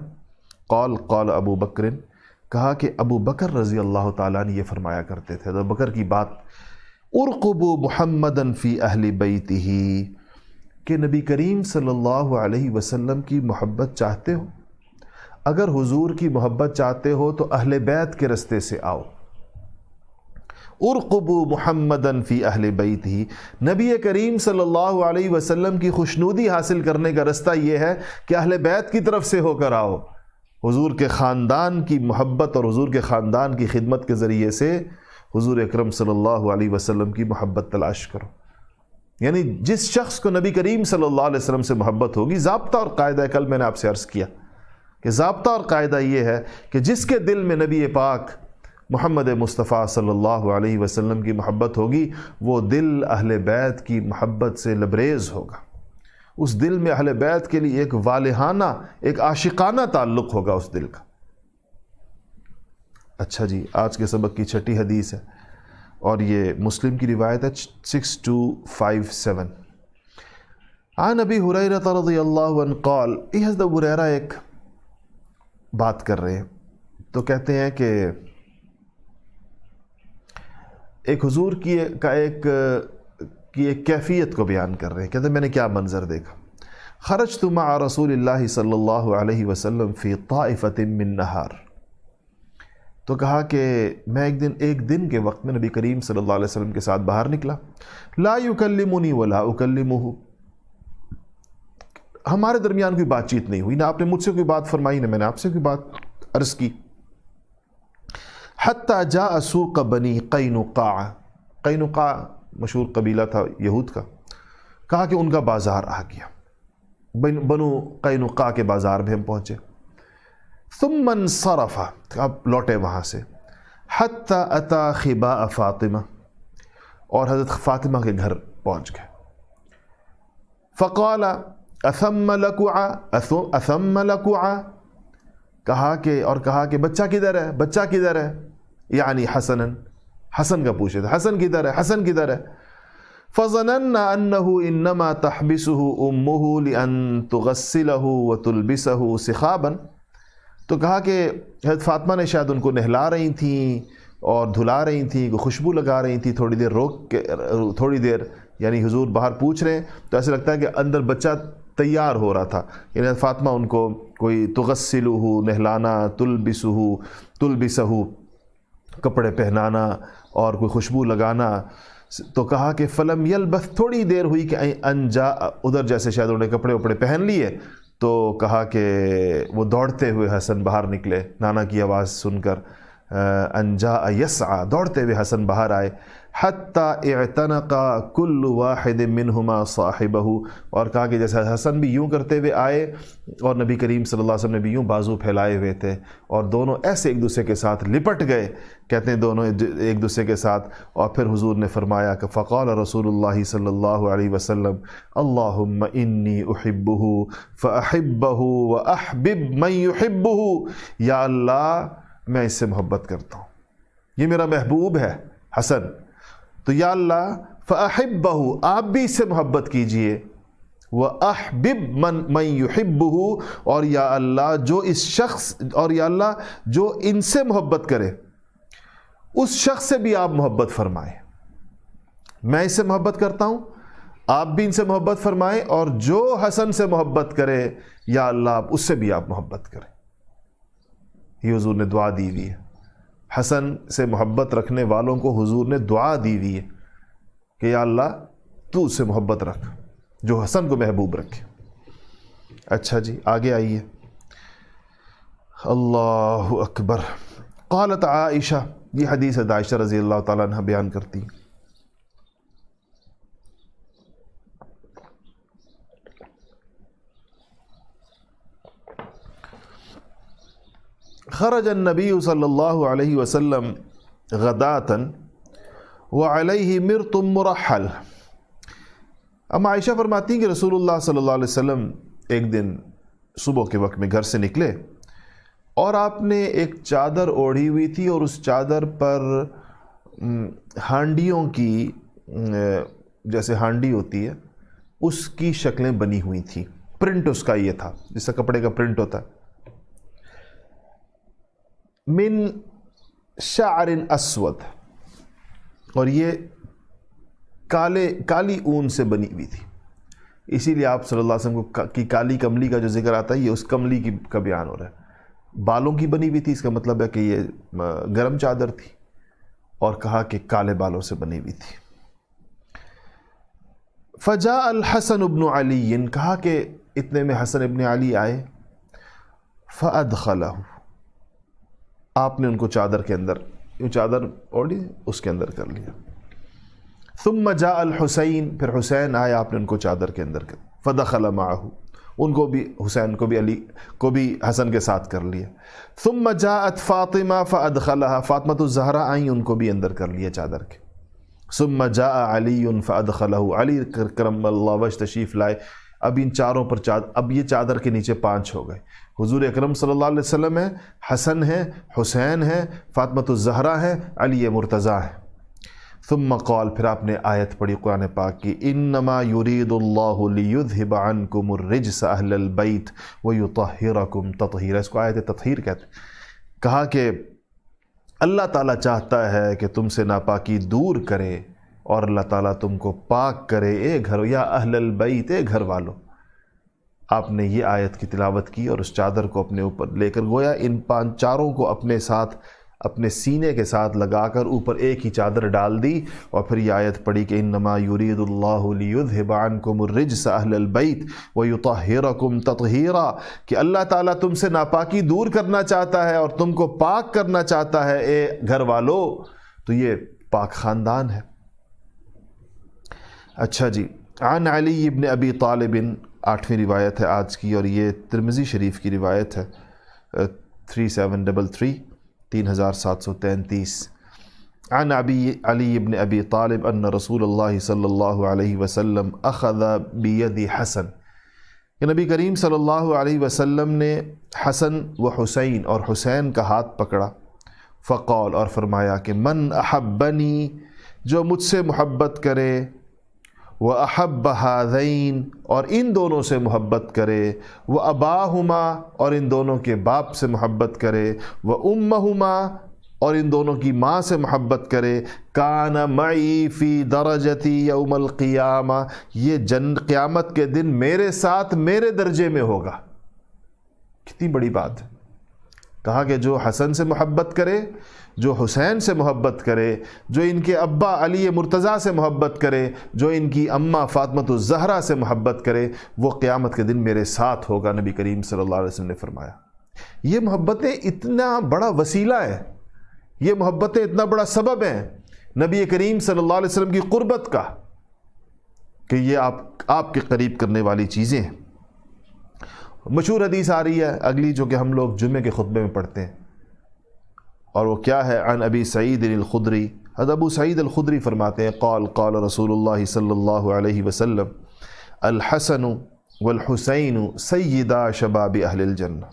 S1: قال قال ابو بکر، کہا کہ ابو بکر رضی اللہ تعالیٰ نے یہ فرمایا کرتے تھے، ابو بکر کی بات، ارقبوا محمدا فی اہل بیتہ، کہ نبی کریم صلی اللہ علیہ وسلم کی محبت چاہتے ہو، اگر حضور کی محبت چاہتے ہو تو اہل بیت کے رستے سے آؤ۔ ارقبوا محمدا فی اہل بیتہ، نبی کریم صلی اللہ علیہ وسلم کی خوشنودی حاصل کرنے کا رستہ یہ ہے کہ اہل بیت کی طرف سے ہو کر آؤ، حضور کے خاندان کی محبت اور حضور کے خاندان کی خدمت کے ذریعے سے حضور اکرم صلی اللہ علیہ وسلم کی محبت تلاش کرو۔ یعنی جس شخص کو نبی کریم صلی اللہ علیہ وسلم سے محبت ہوگی، ضابطہ اور قاعدہ، کل میں نے آپ سے عرض کیا کہ ضابطہ اور قاعدہ یہ ہے کہ جس کے دل میں نبی پاک محمد مصطفیٰ صلی اللہ علیہ وسلم کی محبت ہوگی، وہ دل اہل بیت کی محبت سے لبریز ہوگا، اس دل میں اہل بیت کے لیے ایک والہانہ، ایک عاشقانہ تعلق ہوگا اس دل کا۔ اچھا جی، آج کے سبق کی چھٹی حدیث ہے اور یہ مسلم کی روایت ہے 6257، عن ابی ہریرہ رضی اللہ عنہ قال، یہ حضرت ابو ہریرہ ایک بات کر رہے ہیں، تو کہتے ہیں کہ ایک حضور کی ایک کیفیت کو بیان کر رہے ہیں، کہتے ہیں میں نے کیا منظر دیکھا، خرجت مع رسول اللہ صلی اللہ علیہ وسلم فی طائفۃ من نہار، تو کہا کہ میں ایک دن کے وقت میں نبی کریم صلی اللہ علیہ وسلم کے ساتھ باہر نکلا، لا یکلمنی ولا اکلمہ، ہمارے درمیان کوئی بات چیت نہیں ہوئی، نہ آپ نے مجھ سے کوئی بات فرمائی نہ میں نے آپ سے کوئی بات عرض کی، حتی جاء سوق بنی قینقاع، قینقاع مشہور قبیلہ تھا یہود کا، کہا کہ ان کا بازار آ گیا، بنو قینقاع کے بازار میں ہم پہنچے، ثم انصرف، اب لوٹے وہاں سے، حتی اتا خباء فاطمہ، اور حضرت فاطمہ کے گھر پہنچ گئے، فقال اثم لکعا، اثم لکعا، کہا کہ بچہ کدھر ہے، بچہ کدھر ہے، یعنی حسن کا پوچھے تھے، حسن کدھر ہے، حسن کدھر ہے، فظننا انه انما تحبسه امه لان تغسله وتلبسه سخابا، تو کہا کہ حضرت فاطمہ نے شاید ان کو نہلا رہی تھیں اور دھلا رہی تھیں، کو خوشبو لگا رہی تھیں، تھوڑی دیر روک کے، تھوڑی دیر، یعنی حضور باہر پوچھ رہے ہیں تو ایسے لگتا ہے کہ اندر بچہ تیار ہو رہا تھا، یعنی حضرت فاطمہ ان کو کوئی تغسلہ نہلانا، تلبسہ کپڑے پہنانا اور کوئی خوشبو لگانا، تو کہا کہ فلم یلبث، تھوڑی دیر ہوئی کہ انجا، ادھر جیسے شاید انہوں نے کپڑے وپڑے پہن لیے، تو کہا کہ وہ دوڑتے ہوئے حسن باہر نکلے، نانا کی آواز سن کر، انجا یسعى، دوڑتے ہوئے حسن باہر آئے، حتی اعتنق کل واحد منہما صاحبہ، اور کہا کہ جیسے حسن بھی یوں کرتے ہوئے آئے اور نبی کریم صلی اللہ علیہ وسلم نے بھی یوں بازو پھیلائے ہوئے تھے، اور دونوں ایسے ایک دوسرے کے ساتھ لپٹ گئے، کہتے ہیں دونوں ایک دوسرے کے ساتھ، اور پھر حضور نے فرمایا کہ فقال رسول اللہ صلی اللہ علیہ وسلم اللہم انی احبہ فاحبہ واحبب من یحبہ، یا اللہ میں اس سے محبت کرتا ہوں، یہ میرا محبوب ہے حسن، تو یا اللہ فاحبہ، آپ بھی اس سے محبت کیجئے، وَأَحْبِبْ مَنْ يُحِبُّهُ، اور یا اللہ جو اس شخص، اور یا اللہ جو ان سے محبت کرے اس شخص سے بھی آپ محبت فرمائیں، میں اس سے محبت کرتا ہوں آپ بھی ان سے محبت فرمائیں، اور جو حسن سے محبت کرے یا اللہ آپ اس سے بھی آپ محبت کریں۔ یہ حضور نے دعا دی ہوئی ہے، حسن سے محبت رکھنے والوں کو حضور نے دعا دی ہوئی ہے کہ یا اللہ تو اس سے محبت رکھ جو حسن کو محبوب رکھے۔ اچھا جی آگے آئیے۔ اللہ اکبر۔ قالت عائشہ، یہ حدیث ہے عائشہ رضی اللہ تعالیٰ عنہ بیان کرتی ہیں، خرج النبی صلی اللہ علیہ وسلم غداۃ وعلیہ مرط مرحل۔ ام عائشہ فرماتی ہیں کہ رسول اللہ صلی اللہ علیہ وسلم ایک دن صبح کے وقت میں گھر سے نکلے اور آپ نے ایک چادر اوڑھی ہوئی تھی، اور اس چادر پر ہانڈیوں کی، جیسے ہانڈی ہوتی ہے اس کی شکلیں بنی ہوئی تھیں، پرنٹ اس کا یہ تھا جس سے کپڑے کا پرنٹ ہوتا ہے، من شعر اسود، اور یہ کالی اون سے بنی ہوئی تھی۔ اسی لیے آپ صلی اللہ علیہ وسلم کی کالی کملی کا جو ذکر آتا ہے یہ اس کملی کا بیان ہو رہا ہے۔ بالوں کی بنی ہوئی تھی، اس کا مطلب ہے کہ یہ گرم چادر تھی، اور کہا کہ کالے بالوں سے بنی ہوئی تھی۔ فجاء الحسن ابن علی، کہا کہ اتنے میں حسن ابن علی آئے، فادخلہ، آپ نے ان کو چادر کے اندر، یوں چادر اوڑھی اس کے اندر کر لیا۔ ثم جاء الحسین، پھر حسین آئے، آپ نے ان کو چادر کے اندر کر، فدخل معہ، ان کو بھی، حسین کو بھی، علی کو بھی حسن کے ساتھ کر لیا۔ ثم جاءت فاطمہ فادخلها، فاطمہ الزہرا آئیں، ان کو بھی اندر کر لیا چادر کے۔ ثم جاء علی فادخلہ، علی کرم اللہ وجہ تشریف لائے۔ اب ان چاروں پر اب یہ چادر کے نیچے 5 ہو گئے۔ حضور اکرم صلی اللہ علیہ وسلم ہے، حسن ہے، حسین ہے، فاطمہ الزہرا ہے، علی مرتضیٰ ہے۔ ثم قال، پھر آپ نے آیت پڑھی قرآن پاک کی، انما یرید اللہ لیذھب عنکم الرجس اہل البیت ویطہرکم تطہیرا، اس کو آیت تطہیر کہتے ہیں۔ کہا کہ اللہ تعالیٰ چاہتا ہے کہ تم سے ناپاکی دور کرے اور اللہ تعالیٰ تم کو پاک کرے، اے گھر، یا اہل البیت، اے گھر والو۔ آپ نے یہ آیت کی تلاوت کی اور اس چادر کو اپنے اوپر لے کر، گویا ان 5 چاروں کو اپنے ساتھ، اپنے سینے کے ساتھ لگا کر اوپر ایک ہی چادر ڈال دی، اور پھر یہ آیت پڑھی کہ انما یرید اللہ لیذھب عنکم الرجس اہل البیت ویطہرکم تطہیرا، کہ اللہ تعالیٰ تم سے ناپاکی دور کرنا چاہتا ہے اور تم کو پاک کرنا چاہتا ہے، اے گھر والو۔ تو یہ پاک خاندان ہے۔ اچھا جی، عن علی ابن ابی طالب، 8ویں روایت ہے آج کی، اور یہ ترمذی شریف کی روایت ہے، 3733 3733۔ عن علی ابن ابی طالب ان رسول اللہ صلی اللہ علیہ وسلم اخذ بید حسن، کہ نبی کریم صلی اللہ علیہ وسلم نے حسن و حسین اور حسین کا ہاتھ پکڑا، فقال، اور فرمایا کہ من احبنی، جو مجھ سے محبت کرے، وَأَحَبَّ هَذَيْن، اور ان دونوں سے محبت کرے، وَأَبَاهُمَا، اور ان دونوں کے باپ سے محبت کرے، وَأُمَّهُمَا، اور ان دونوں کی ماں سے محبت کرے، كَانَ مَعِي فِي دَرَجَتِي يَوْمَ الْقِيَامَةِ، یہ قیامت کے دن میرے ساتھ میرے درجے میں ہوگا۔ کتنی بڑی بات ہے۔ کہا کہ جو حسن سے محبت کرے، جو حسین سے محبت کرے، جو ان کے ابا علی مرتضیٰ سے محبت کرے، جو ان کی اماں فاطمہ الزہرا سے محبت کرے، وہ قیامت کے دن میرے ساتھ ہوگا، نبی کریم صلی اللہ علیہ وسلم نے فرمایا۔ یہ محبتیں اتنا بڑا وسیلہ ہے، یہ محبتیں اتنا بڑا سبب ہیں نبی کریم صلی اللہ علیہ وسلم کی قربت کا، کہ یہ آپ کے قریب کرنے والی چیزیں ہیں۔ مشہور حدیث آ رہی ہے اگلی، جو کہ ہم لوگ جمعے کے خطبے میں پڑھتے ہیں، اور وہ کیا ہے؟ عن ابی سعید الخدری، حضرت ابو سعید الخدری فرماتے ہیں، قال قال رسول اللہ صلی اللہ علیہ وسلم الحسن والحسین سیدا شباب اہل الجنہ۔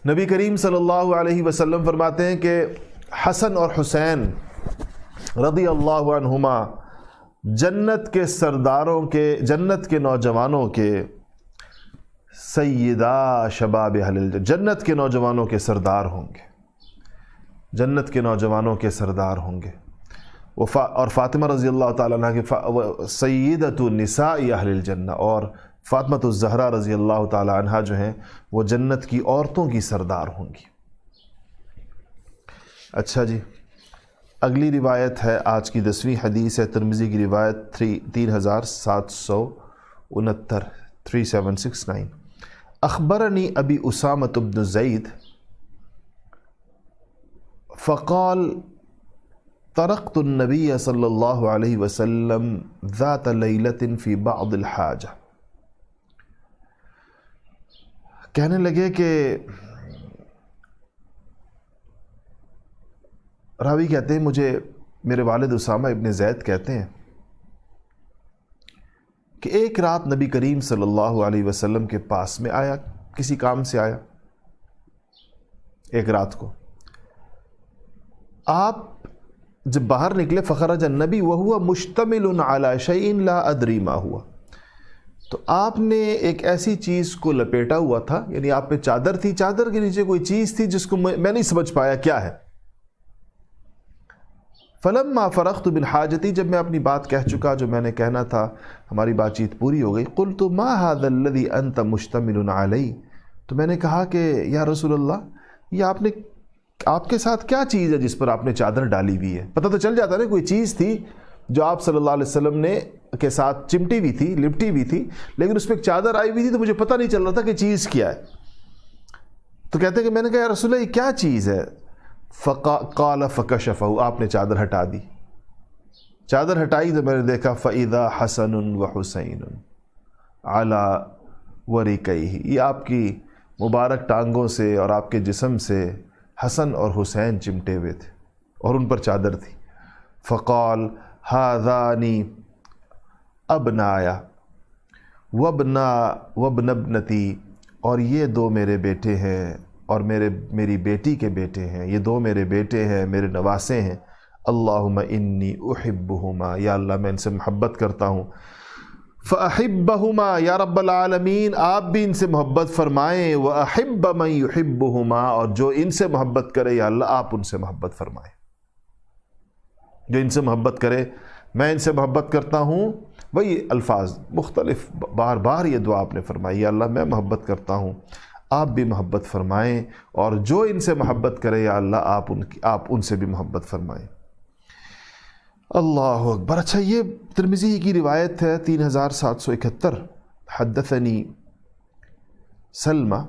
S1: نبی کریم صلی اللہ علیہ وسلم فرماتے ہیں کہ حسن اور حسین رضی اللہ عنہما جنت کے سرداروں کے، جنت کے نوجوانوں کے سیدہ شباب اہل الجنہ، جنت کے نوجوانوں کے سردار ہوں گے، جنت کے نوجوانوں کے سردار ہوں گے۔ اور فاطمہ رضی اللہ تعالیٰ عنہ کی سیدۃ نساء اہل الجنہ، اور فاطمۃ الزہرا رضی اللہ تعالیٰ عنہ جو ہیں وہ جنت کی عورتوں کی سردار ہوں گی۔ اچھا جی، اگلی روایت ہے آج کی 10ویں حدیث ہے، ترمذی کی روایت 3769 3769۔ اخبرنی ابی اسامۃ بن زید فقال طرقت النبی صلی اللہ علیہ وسلم ذات لیلۃ فی بعض الحاجہ۔ کہنے لگے کہ راوی کہتے ہیں مجھے میرے والد اسامہ ابن زید کہتے ہیں کہ ایک رات نبی کریم صلی اللہ علیہ وسلم کے پاس میں آیا، کسی کام سے آیا ایک رات کو۔ آپ جب باہر نکلے فخرج النبی وہو مشتمل علی شیء لا ادری ما ہوا، تو آپ نے ایک ایسی چیز کو لپیٹا ہوا تھا، یعنی آپ پہ چادر تھی، چادر کے نیچے کوئی چیز تھی جس کو میں نہیں سمجھ پایا کیا ہے۔ فلما فرغت من حاجتی، جب میں اپنی بات کہہ چکا جو میں نے کہنا تھا، ہماری بات چیت پوری ہو گئی، قلت ما هذا الذي انت مشتمل علیہ، تو میں نے کہا کہ یا رسول اللہ یہ آپ کے ساتھ کیا چیز ہے جس پر آپ نے چادر ڈالی ہوئی ہے؟ پتہ تو چل جاتا نا کوئی چیز تھی جو آپ صلی اللہ علیہ وسلم نے کے ساتھ چمٹی ہوئی تھی، لپٹی ہوئی تھی، لیکن اس پہ ایک چادر آئی ہوئی تھی تو مجھے پتہ نہیں چل رہا تھا کہ چیز کیا ہے۔ تو کہتے کہ میں نے کہا یا رسول اللہ یہ کیا چیز ہے؟ قال فکشفہ، آپ نے چادر ہٹا دی، چادر ہٹائی تو میں نے دیکھا فَإِذَا حَسَنٌ وَحُسَيْنٌ عَلَى وَرِكَيْهِ، یہ آپ کی مبارک ٹانگوں سے اور آپ کے جسم سے حسن اور حسین چمٹے ہوئے تھے اور ان پر چادر تھی۔ فقال هَذَانِ ابنایا وابن ابنتی، اور یہ دو میرے بیٹے ہیں اور میری بیٹی کے بیٹے ہیں، یہ دو میرے بیٹے ہیں، میرے نواسے ہیں۔ اللہم انی احبہما، یا اللہ میں ان سے محبت کرتا ہوں۔ فاحبہما یا رب العالمین، آپ بھی ان سے محبت فرمائیں، واحب من یحبہما، اور جو ان سے محبت کرے یا اللہ آپ ان سے محبت فرمائیں۔ جو ان سے محبت کرے میں ان سے محبت کرتا ہوں، وہی الفاظ مختلف بار بار یہ دعا آپ نے فرمائی، یا اللہ میں محبت کرتا ہوں آپ بھی محبت فرمائیں، اور جو ان سے محبت کرے یا اللہ آپ ان سے بھی محبت فرمائیں۔ اللہ اکبر۔ اچھا، یہ ترمذی کی روایت ہے 3771۔ حدثنی سلمہ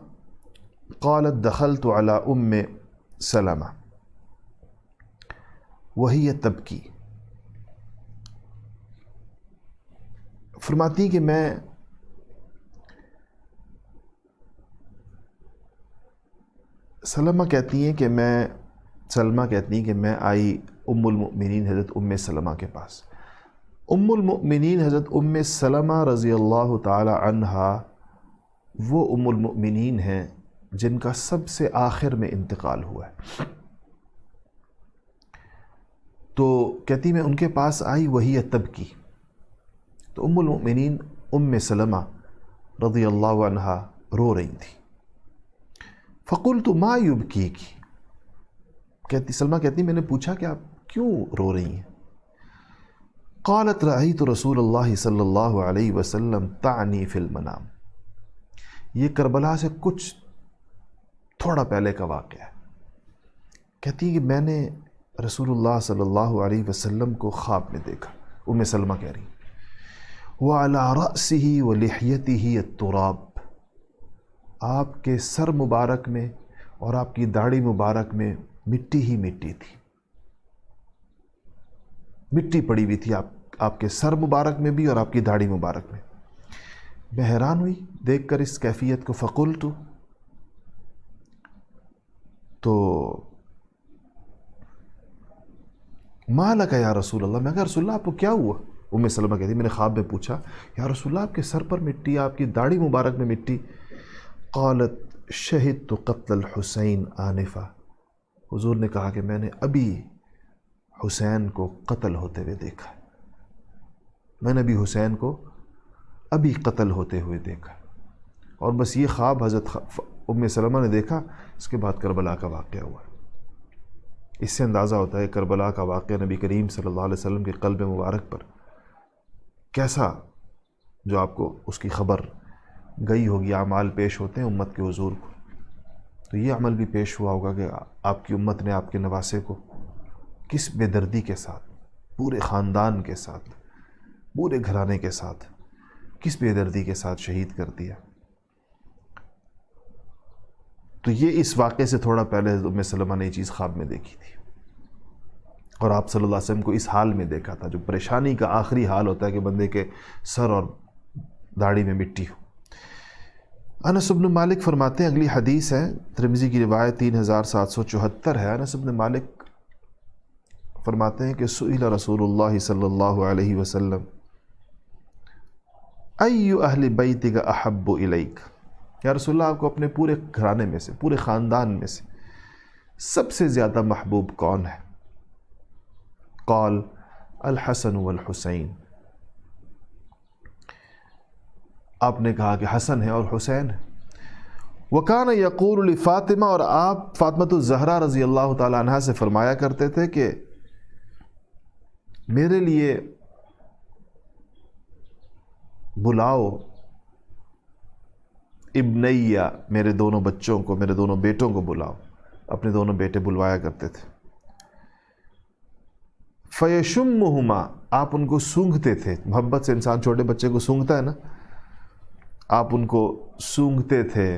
S1: قالت دخلت علی ام سلمہ وہی تبکی، فرماتی کہ میں سلمہ کہتی ہیں کہ میں آئی ام المؤمنین حضرت ام سلمہ کے پاس۔ ام المؤمنین حضرت ام سلمہ رضی اللہ تعالی عنہا وہ ام المؤمنین ہیں جن کا سب سے آخر میں انتقال ہوا ہے۔ تو کہتی میں ان کے پاس آئی وہی تبکی، تو ام المؤمنین ام سلمہ رضی اللہ عنہا رو رہی تھی۔ فقلت ما یبکیک، سلمہ کہتی میں نے پوچھا کہ آپ کیوں رو رہی ہیں؟ قالت رأیت رسول اللہ صلی اللہ علیہ وسلم تعنی فی المنام، یہ کربلا سے کچھ تھوڑا پہلے کا واقعہ ہے۔ کہتی کہ میں نے رسول اللہ صلی اللہ علیہ وسلم کو خواب میں دیکھا، ام سلمہ کہہ رہی، وعلی رأسہ ولحیتہ التراب، آپ کے سر مبارک میں اور آپ کی داڑھی مبارک میں مٹی ہی مٹی تھی، مٹی پڑی ہوئی تھی آپ کے سر مبارک میں بھی اور آپ کی داڑھی مبارک میں۔ میں حیران ہوئی دیکھ کر اس کیفیت کو۔ فقلت، تو ما لک یا رسول اللہ، میں کہا رسول اللہ آپ کو کیا ہوا؟ ام سلمہ کہتی میں نے خواب میں پوچھا یا رسول اللہ آپ کے سر پر مٹی، آپ کی داڑھی مبارک میں مٹی۔ قالت شہدت قتل الحسین آنفا، حضور نے کہا کہ میں نے ابھی حسین کو قتل ہوتے ہوئے دیکھا، میں نے ابھی حسین کو ابھی قتل ہوتے ہوئے دیکھا۔ اور بس یہ خواب حضرت ام سلمہ نے دیکھا، اس کے بعد کربلا کا واقعہ ہوا۔ اس سے اندازہ ہوتا ہے کربلا کا واقعہ نبی کریم صلی اللہ علیہ وسلم کے قلب مبارک پر کیسا، جو آپ کو اس کی خبر گئی ہوگی۔ اعمال پیش ہوتے ہیں امت کے حضور کو، تو یہ عمل بھی پیش ہوا ہوگا کہ آپ کی امت نے آپ کے نواسے کو کس بے دردی کے ساتھ، پورے خاندان کے ساتھ، پورے گھرانے کے ساتھ کس بے دردی کے ساتھ شہید کر دیا۔ تو یہ اس واقعے سے تھوڑا پہلے ام سلمہ نے یہ چیز خواب میں دیکھی تھی، اور آپ صلی اللہ علیہ وسلم کو اس حال میں دیکھا تھا، جو پریشانی کا آخری حال ہوتا ہے کہ بندے کے سر اور داڑھی میں مٹی ہو۔ انس بن مالک فرماتے ہیں، اگلی حدیث ہے ترمذی کی روایت 3774 ہے۔ انس بن مالک فرماتے ہیں کہ سئل رسول اللہ صلی اللہ علیہ وسلم ای اہل بیتک احب الیک، یا رسول اللہ آپ کو اپنے پورے گھرانے میں سے، پورے خاندان میں سے سب سے زیادہ محبوب کون ہے؟ قال الحسن والحسین، آپ نے کہا کہ حسن ہے اور حسین ہے۔ وکان یقول لفاطمہ، اور آپ فاطمۃ الزہرا رضی اللہ تعالی عنہا سے فرمایا کرتے تھے کہ میرے لیے بلاؤ ابنیہ، میرے دونوں بچوں کو، میرے دونوں بیٹوں کو بلاؤ۔ اپنے دونوں بیٹے بلوایا کرتے تھے۔ فیشمہما، آپ ان کو سونگھتے تھے، محبت سے انسان چھوٹے بچے کو سونگھتا ہے نا، آپ ان کو سونگھتے تھے۔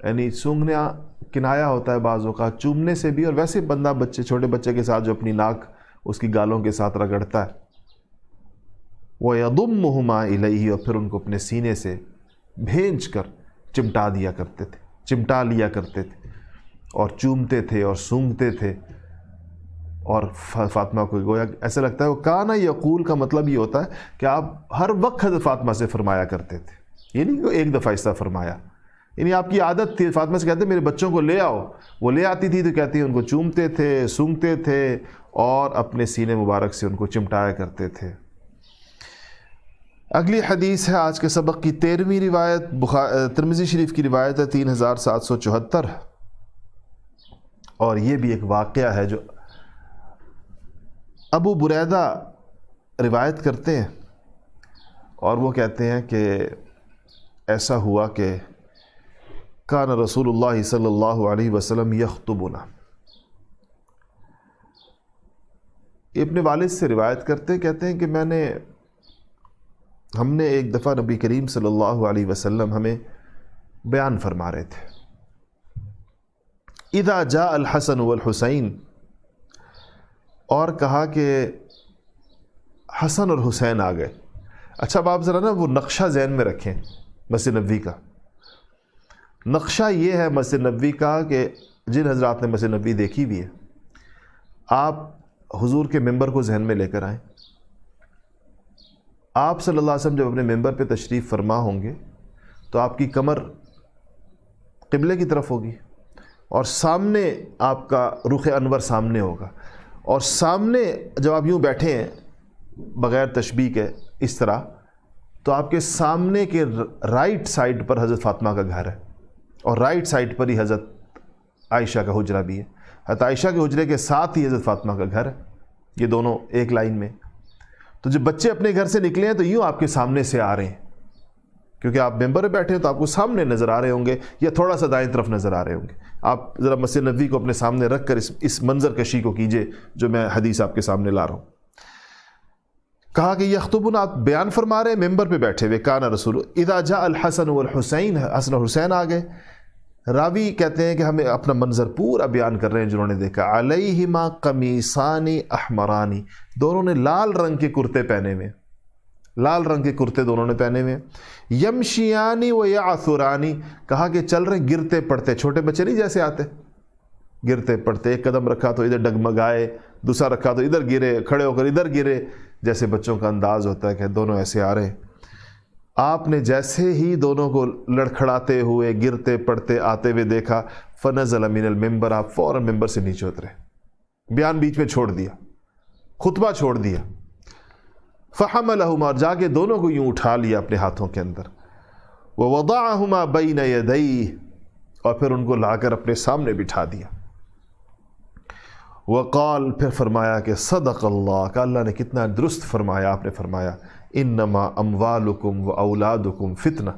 S1: یعنی سونگھنا کنایا ہوتا ہے بعض اوقات چومنے سے بھی، اور ویسے بندہ چھوٹے بچے کے ساتھ جو اپنی ناک اس کی گالوں کے ساتھ رگڑتا ہے۔ وَيَضُمُّهُمَا إِلَيْهِ، اور پھر ان کو اپنے سینے سے بھینچ کر چمٹا دیا کرتے تھے، چمٹا لیا کرتے تھے، اور چومتے تھے اور سونگھتے تھے۔ اور فاطمہ کو گویا ایسا لگتا ہے، وہ کانا یقول کا مطلب یہ ہوتا ہے کہ آپ ہر وقت حضرت فاطمہ سے فرمایا کرتے تھے، یہ نہیں کہ ایک دفعہ اس طرح فرمایا، یعنی آپ کی عادت تھی۔ فاطمہ سے کہتے میرے بچوں کو لے آؤ، وہ لے آتی تھی تو کہتی ان کو چومتے تھے، سونگھتے تھے، اور اپنے سینے مبارک سے ان کو چمٹایا کرتے تھے۔ اگلی حدیث ہے آج کے سبق کی 13ویں روایت، ترمذی شریف کی روایت ہے 3774، اور یہ بھی ایک واقعہ ہے جو ابو بریدہ روایت کرتے ہیں، اور وہ کہتے ہیں کہ ایسا ہوا کہ کان رسول اللہ صلی اللہ علیہ وسلم یخطبنا، اپنے والد سے روایت کرتے کہتے ہیں کہ ہم نے ایک دفعہ نبی کریم صلی اللہ علیہ وسلم ہمیں بیان فرما رہے تھے، اذا جاء الحسن والحسین، اور کہا کہ حسن اور حسین آ گئے۔ اچھا اب آپ ذرا نا وہ نقشہ ذہن میں رکھیں مسجد نبوی کا۔ نقشہ یہ ہے مسجد نبوی کا کہ جن حضرات نے مسجد نبوی دیکھی بھی ہے، آپ حضور کے ممبر کو ذہن میں لے کر آئیں۔ آپ صلی اللہ علیہ وسلم جب اپنے ممبر پہ تشریف فرما ہوں گے تو آپ کی کمر قبلے کی طرف ہوگی، اور سامنے آپ کا رخ انور سامنے ہوگا، اور سامنے جب آپ یوں بیٹھے ہیں بغیر تشبیہ کے اس طرح، تو آپ کے سامنے کے رائٹ سائڈ پر حضرت فاطمہ کا گھر ہے، اور رائٹ سائڈ پر ہی حضرت عائشہ کا حجرہ بھی ہے۔ حضرت عائشہ کے حجرے کے ساتھ ہی حضرت فاطمہ کا گھر ہے، یہ دونوں ایک لائن میں۔ تو جب بچے اپنے گھر سے نکلے ہیں تو یوں آپ کے سامنے سے آ رہے ہیں، کیونکہ آپ ممبر پہ بیٹھے ہیں تو آپ کو سامنے نظر آ رہے ہوں گے، یا تھوڑا سا دائیں طرف نظر آ رہے ہوں گے۔ آپ ذرا مسجد نبوی کو اپنے سامنے رکھ کر اس منظر کشی کو کیجئے جو میں حدیث آپ کے سامنے لا رہا ہوں۔ کہا کہ یخطبون، آپ بیان فرما رہے ہیں ممبر پہ بیٹھے ہوئے، کان رسول اذا جاء الحسن والحسین، حسن اور حسین آ گئے۔ راوی کہتے ہیں کہ ہمیں اپنا منظر پورا بیان کر رہے ہیں جنہوں نے دیکھا، علیہما قمیصان احمران، دونوں نے لال رنگ کے کرتے پہنے ہوئے، لال رنگ کے کرتے دونوں نے پہنے ہوئے، یمشیانی و یعثرانی، کہا کہ چل رہے گرتے پڑتے، چھوٹے بچے نہیں جیسے آتے گرتے پڑتے، ایک قدم رکھا تو ادھر ڈگمگائے، دوسرا رکھا تو ادھر گرے، کھڑے ہو کر ادھر گرے، جیسے بچوں کا انداز ہوتا ہے کہ دونوں ایسے آ رہے ہیں۔ آپ نے جیسے ہی دونوں کو لڑکھڑاتے ہوئے گرتے پڑتے آتے ہوئے دیکھا، فنزل من المنبر، آپ فوراً ممبر سے نیچے اترے، بیان بیچ میں چھوڑ دیا، خطبہ چھوڑ دیا، فحملہما، اور جا کے دونوں کو یوں اٹھا لیا اپنے ہاتھوں کے اندر، ووضعهما بین یدیہ، اور پھر ان کو لا کر اپنے سامنے بٹھا دیا. وقال، پھر فرمایا کہ صدق اللہ، کہ اللہ نے کتنا درست فرمایا. آپ نے فرمایا انما اموالکم و اولادکم فتنہ،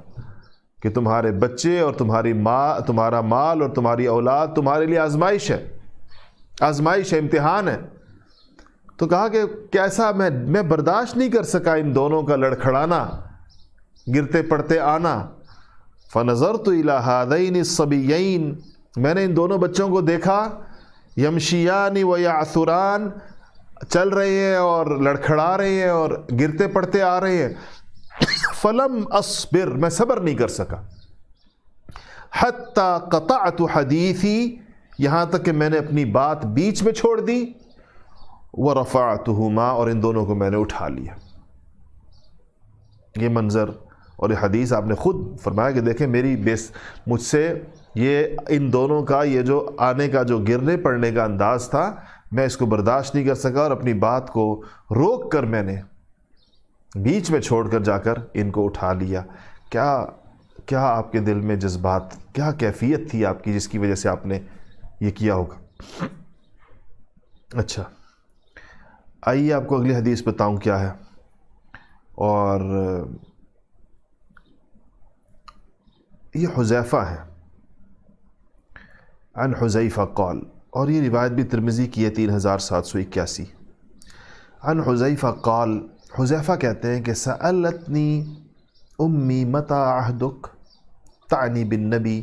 S1: کہ تمہارے بچے اور تمہارا مال اور تمہاری اولاد تمہارے لیے آزمائش ہے، آزمائش ہے، امتحان ہے. تو کہا کہ کیسا میں برداشت نہیں کر سکا ان دونوں کا لڑکھڑانا، گرتے پڑتے آنا. فنظرت الی ہذین الصبیین، میں نے ان دونوں بچوں کو دیکھا، یمشیان و یعثران، چل رہے ہیں اور لڑکھڑا رہے ہیں اور گرتے پڑتے آ رہے ہیں. فلم اصبر، میں صبر نہیں کر سکا. حتی قطعت حدیثی، یہاں تک کہ میں نے اپنی بات بیچ میں چھوڑ دی. ورفعتہما، اور ان دونوں کو میں نے اٹھا لیا. یہ منظر اور یہ حدیث آپ نے خود فرمایا کہ دیکھیں مجھ سے یہ ان دونوں کا یہ جو آنے کا جو گرنے پڑنے کا انداز تھا، میں اس کو برداشت نہیں کر سکا اور اپنی بات کو روک کر میں نے بیچ میں چھوڑ کر جا کر ان کو اٹھا لیا. کیا آپ کے دل میں جذبات، کیا کیفیت تھی آپ کی جس کی وجہ سے آپ نے یہ کیا ہوگا. اچھا آئیے آپ کو اگلی حدیث بتاؤں کیا ہے. اور یہ حذیفہ ہے، عن حذیفہ قال، اور یہ روایت بھی ترمذی کی ہے 3781. عن حذیفہ قال، حذیفہ کہتے ہیں کہ سألتنی امی متی عہدک، تعنی بالنبی.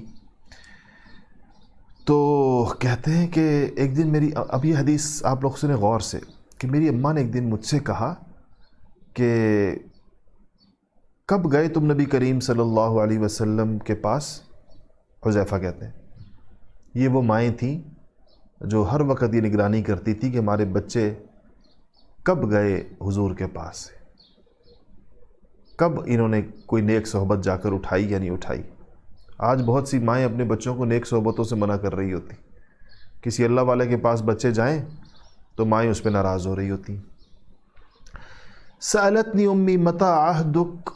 S1: تو کہتے ہیں کہ ایک دن اب یہ حدیث آپ لوگ سنیں غور سے، کہ میری اماں نے ایک دن مجھ سے کہا کہ کب گئے تم نبی کریم صلی اللہ علیہ وسلم کے پاس. حذیفہ کہتے ہیں یہ وہ مائیں تھیں جو ہر وقت یہ نگرانی کرتی تھی کہ ہمارے بچے کب گئے حضور کے پاس سے، کب انہوں نے کوئی نیک صحبت جا کر اٹھائی یا نہیں اٹھائی. آج بہت سی مائیں اپنے بچوں کو نیک صحبتوں سے منع کر رہی ہوتی. کسی اللہ والے کے پاس بچے جائیں تو مائیں اس پہ ناراض ہو رہی ہوتی. سألتنی امی متی عہدک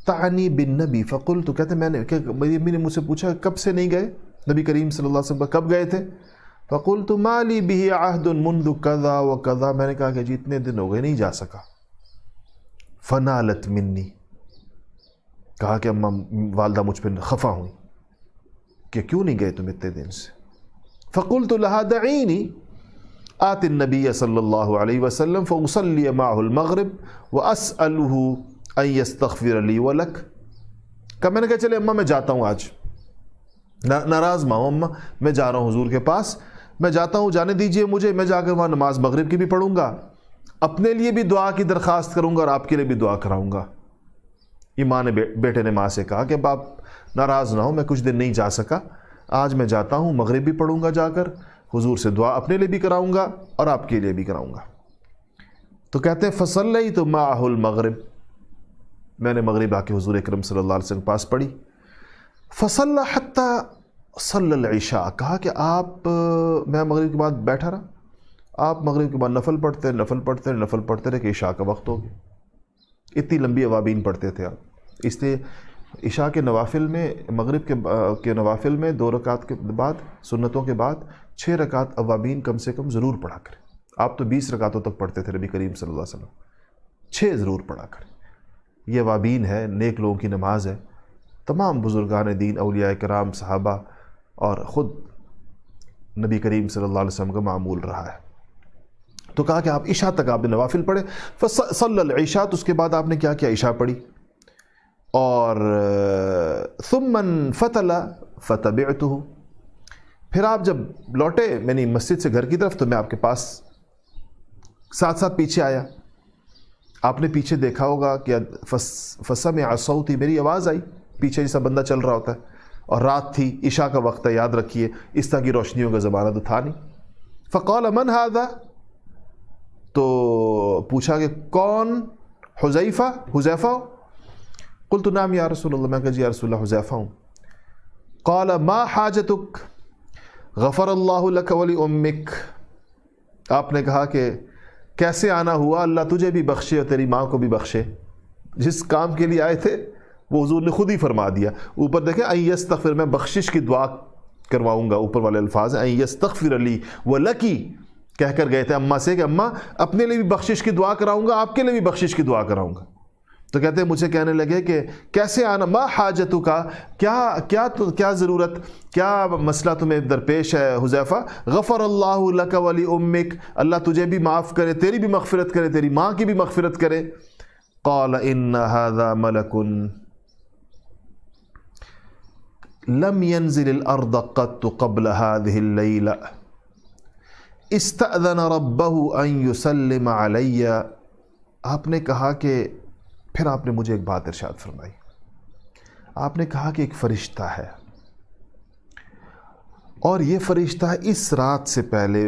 S1: تعنی بالنبی فقلت، تو کہتے ہیں میری امی نے مجھ سے پوچھا کب سے نہیں گئے نبی کریم صلی اللہ علیہ وسلم، کب گئے تھے. فقلت ما لی بہ عہد منذ کذا و کذا، میں نے کہا کہ جی اتنے دن ہو گئے نہیں جا سکا. فنالت منی، کہا کہ اماں والدہ مجھ پہ خفا ہوئی کہ کیوں نہیں گئے تم اتنے دن سے. فقلت لها دعینی آت النبی صلی اللہ علیہ وسلم فاصلی معه المغرب واسألہ ان یستغفر لی ولک. کہ میں نے کہا چلے اماں میں جاتا ہوں، آج ناراض ماں اماں، میں جا رہا ہوں حضور کے پاس، میں جاتا ہوں، جانے دیجئے مجھے، میں جا کر وہاں نماز مغرب کی بھی پڑھوں گا، اپنے لیے بھی دعا کی درخواست کروں گا اور آپ کے لیے بھی دعا کراؤں گا. ماں نے بیٹے نے ماں سے کہا کہ باپ ناراض نہ ہو، میں کچھ دن نہیں جا سکا، آج میں جاتا ہوں، مغرب بھی پڑھوں گا، جا کر حضور سے دعا اپنے لیے بھی کراؤں گا اور آپ کے لیے بھی کراؤں گا. تو کہتے ہیں فصلیت معہ المغرب، میں نے مغرب آ کے حضور اکرم صلی اللہ علیہ وسلم کے پاس پڑھی. فصلی حتی صلی العشاء، کہا کہ میں مغرب کے بعد بیٹھا رہا، آپ مغرب کے بعد نفل پڑھتے رہے کہ عشاء کا وقت ہو گیا. اتنی لمبی اوابین پڑھتے تھے آپ. اس لیے عشاء کے نوافل میں، مغرب کے نوافل میں 2 رکعت کے بعد، سنتوں کے بعد 6 رکعت اوابین کم سے کم ضرور پڑھا کریں. آپ تو 20 رکعتوں تک پڑھتے تھے نبی کریم صلی اللہ علیہ وسلم، 6 ضرور پڑھا کریں. یہ اوابین ہے، نیک لوگوں کی نماز ہے. تمام بزرگان دین، اولیاء کرام، صحابہ اور خود نبی کریم صلی اللہ علیہ وسلم کا معمول رہا ہے. تو کہا کہ آپ عشاء تک آپ نے نوافل پڑھے. فصلی العشاء، تو اس کے بعد آپ نے کیا عشاء پڑھی. اور ثم انفتل فتبعتہ، پھر آپ جب لوٹے یعنی مسجد سے گھر کی طرف تو میں آپ کے پاس ساتھ ساتھ پیچھے آیا. آپ نے پیچھے دیکھا ہوگا کہ فسمع صوتی، میری آواز آئی پیچھے جیسا بندہ چل رہا ہوتا ہے، اور رات تھی، عشاء کا وقت ہے، یاد رکھیے اس طرح کی روشنیوں کا زمانہ تو تھا نہیں. فقال من هذا، تو پوچھا کہ کون؟ حذیفہ. قلت نعم یا رسول اللہ، میں کہا جی یا رسول اللہ حذیفہ ہوں. قال ما حاجتک غفر اللہ لک ولی امک، آپ نے کہا کہ کیسے آنا ہوا، اللہ تجھے بھی بخشے اور تیری ماں کو بھی بخشے. جس کام کے لیے آئے تھے وہ حضور نے خود ہی فرما دیا. اوپر دیکھیں ان یستغفر، میں بخشش کی دعا کرواؤں گا، اوپر والے الفاظ ہیں ان یستغفر لی ولکی، کہہ کر گئے تھے اماں سے کہ اماں اپنے لیے بھی بخشش کی دعا کراؤں گا، آپ کے لیے بھی بخشش کی دعا کراؤں گا. تو کہتے ہیں مجھے کہنے لگے کہ کیسے آنا، ما حاجتو کا، کیا ضرورت، کیا مسئلہ تمہیں درپیش ہے حذیفہ؟ غفر اللہ لک ولی امک، اللہ تجھے بھی معاف کرے، تیری بھی مغفرت کرے، تیری ماں کی بھی مغفرت کرے. قال ان هذا ملک لم ينزل الارض قط قبل هذه الليلة استأذن ربه ان يسلم علی. آپ نے کہا کہ پھر آپ نے مجھے ایک بات ارشاد فرمائی، آپ نے کہا کہ ایک فرشتہ ہے، اور یہ فرشتہ اس رات سے پہلے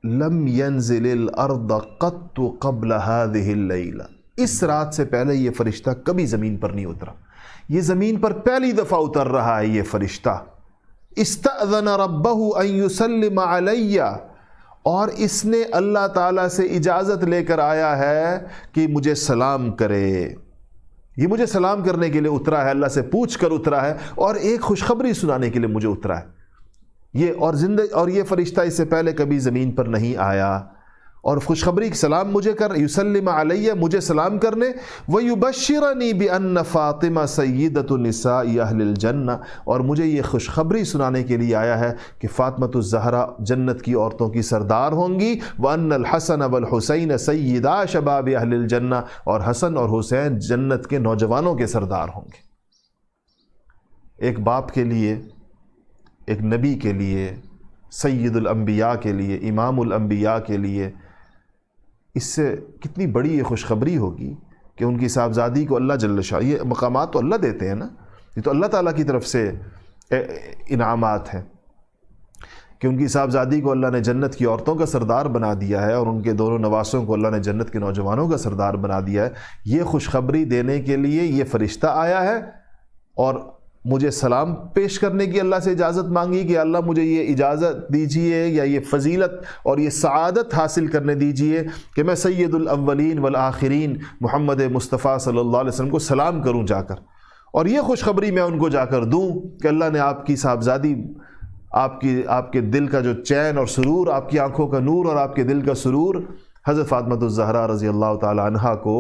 S1: لم ينزل الارض قط قبل هذه الليلة، اس رات سے پہلے یہ فرشتہ کبھی زمین پر نہیں اترا، یہ زمین پر پہلی دفعہ اتر رہا ہے یہ فرشتہ. استأذن ربه ان يسلم علی، اور اس نے اللہ تعالیٰ سے اجازت لے کر آیا ہے کہ مجھے سلام کرے. یہ مجھے سلام کرنے کے لیے اترا ہے، اللہ سے پوچھ کر اترا ہے، اور ایک خوشخبری سنانے کے لیے مجھے اترا ہے یہ. اور یہ فرشتہ اس سے پہلے کبھی زمین پر نہیں آیا، اور خوشخبری سلام مجھے کر، یسلم علی، مجھے سلام کرنے، وَيُبَشِّرَنِي بِأَنَّ فاطمہ سیدۃ نساء اہل الجنہ، اور مجھے یہ خوشخبری سنانے کے لیے آیا ہے کہ فاطمۃ الزہرا جنت کی عورتوں کی سردار ہوں گی، وَأَنَّ الْحَسَنَ وَالْحُسَيْنَ سَيِّدَا شَبَابِ اہل الجنہ، اور حسن اور حسین جنت کے نوجوانوں کے سردار ہوں گے. ایک باپ کے لیے، ایک نبی کے لیے، سید الانبیاء کے لیے، امام الانبیاء کے لیے اس سے کتنی بڑی یہ خوشخبری ہوگی کہ ان کی صاحبزادی کو اللہ جل شاہ، یہ مقامات تو اللہ دیتے ہیں نا، یہ تو اللہ تعالیٰ کی طرف سے انعامات ہیں کہ ان کی صاحبزادی کو اللہ نے جنت کی عورتوں کا سردار بنا دیا ہے، اور ان کے دونوں نواسوں کو اللہ نے جنت کے نوجوانوں کا سردار بنا دیا ہے. یہ خوشخبری دینے کے لیے یہ فرشتہ آیا ہے، اور مجھے سلام پیش کرنے کی اللہ سے اجازت مانگی کہ اللہ مجھے یہ اجازت دیجئے یا یہ فضیلت اور یہ سعادت حاصل کرنے دیجئے کہ میں سید الاولین والآخرین محمد مصطفیٰ صلی اللہ علیہ وسلم کو سلام کروں جا کر، اور یہ خوشخبری میں ان کو جا کر دوں کہ اللہ نے آپ کی صاحبزادی، آپ کے دل کا جو چین اور سرور، آپ کی آنکھوں کا نور اور آپ کے دل کا سرور، حضرت فاطمۃ الزہرا رضی اللہ تعالی عنہا کو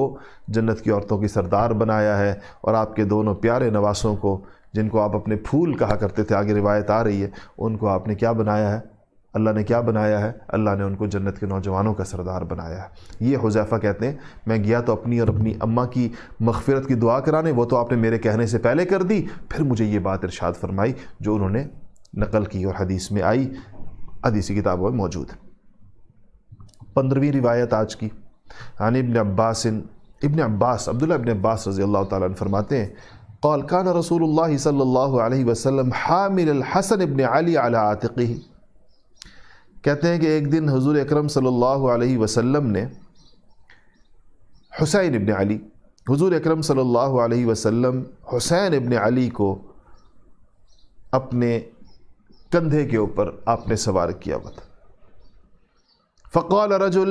S1: جنت کی عورتوں کی سردار بنایا ہے، اور آپ کے دونوں پیارے نواسوں کو، جن کو آپ اپنے پھول کہا کرتے تھے، آگے روایت آ رہی ہے، ان کو آپ نے کیا بنایا ہے؟ اللہ نے کیا بنایا ہے؟ اللہ نے ان کو جنت کے نوجوانوں کا سردار بنایا ہے. یہ حذیفہ کہتے ہیں میں گیا تو اپنی اور اپنی اماں کی مغفرت کی دعا کرانے، وہ تو آپ نے میرے کہنے سے پہلے کر دی، پھر مجھے یہ بات ارشاد فرمائی جو انہوں نے نقل کی اور حدیث میں آئی، حدیثی کتابوں میں موجود. 15ویں روایت آج کی، عن ابن عباس عبداللہ ابن عباس رضی اللہ تعالیٰ عنہ فرماتے ہیں قال كان رسول اللہ صلی اللہ علیہ وسلم حامل الحسن ابن علی علی عاتقہ. کہتے ہیں کہ ایک دن حضور اکرم صلی اللہ علیہ وسلم نے حسین ابن علی، حضور اکرم صلی اللہ علیہ وسلم حسین ابن علی کو اپنے کندھے کے اوپر آپ نے سوار کیا ہوا تھا. فقال رجل،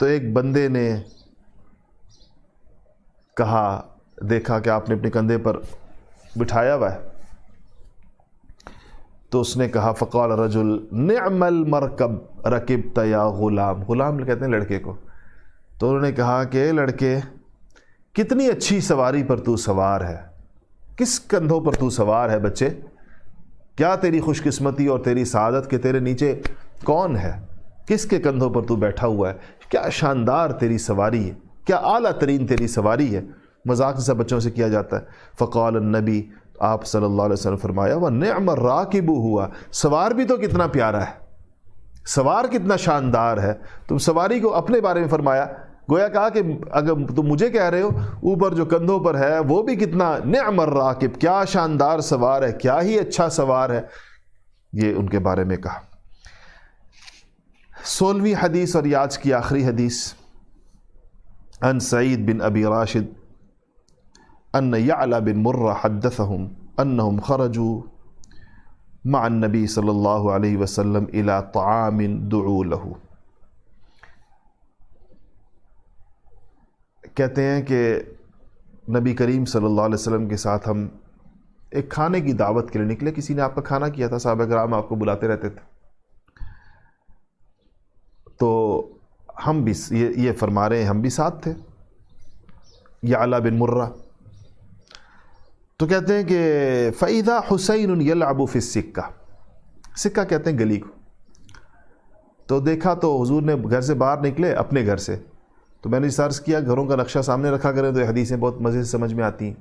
S1: تو ایک بندے نے کہا، دیکھا کہ آپ نے اپنے کندھے پر بٹھایا ہوا ہے، تو اس نے کہا فقال رجل نعم المرکب رکبت یا غلام، غلام کہتے ہیں لڑکے کو، تو انہوں نے کہا کہ لڑکے کتنی اچھی سواری پر تو سوار ہے، کس کندھوں پر تو سوار ہے بچے، کیا تیری خوش قسمتی اور تیری سعادت کہ تیرے نیچے کون ہے، کس کے کندھوں پر تو بیٹھا ہوا ہے، کیا شاندار تیری سواری ہے، کیا اعلیٰ ترین تیری سواری ہے. مذاق سے بچوں سے کیا جاتا ہے. فقال النبی، آپ صلی اللہ علیہ وسلم فرمایا وَنِعْمَ الرَّاكِبُ ہوا، سوار بھی تو کتنا پیارا ہے، سوار کتنا شاندار ہے. تم سواری کو اپنے بارے میں فرمایا، گویا کہا کہ اگر تم مجھے کہہ رہے ہو اوپر جو کندھوں پر ہے وہ بھی کتنا نعم الراکب، کیا شاندار سوار ہے، کیا ہی اچھا سوار ہے، یہ ان کے بارے میں کہا. 16ویں حدیث اور یہ آج کی آخری حدیث، عن سعید بن ابی راشد ان یعلا بن مرہ حدثهم انہم خرجوا مع النبی صلی اللہ علیہ وسلم الى طعام دعوا له. کہتے ہیں کہ نبی کریم صلی اللہ علیہ وسلم کے ساتھ ہم ایک کھانے کی دعوت کے لیے نکلے. کسی نے آپ کا کھانا کیا تھا, صحابہ کرام آپ کو بلاتے رہتے تھے. تو ہم بھی یہ فرما رہے ہیں, ہم بھی ساتھ تھے. یعلا بن مرہ تو کہتے ہیں کہ فَإِذَا حُسَيْنٌ يَلْعَبُ فِي السِّكَّةِ, سکہ کہتے ہیں گلی کو. تو دیکھا تو حضور نے گھر سے باہر نکلے اپنے گھر سے. تو میں نے سرچ کیا, گھروں کا نقشہ سامنے رکھا کریں تو یہ حدیثیں بہت مزے سے سمجھ میں آتی ہیں.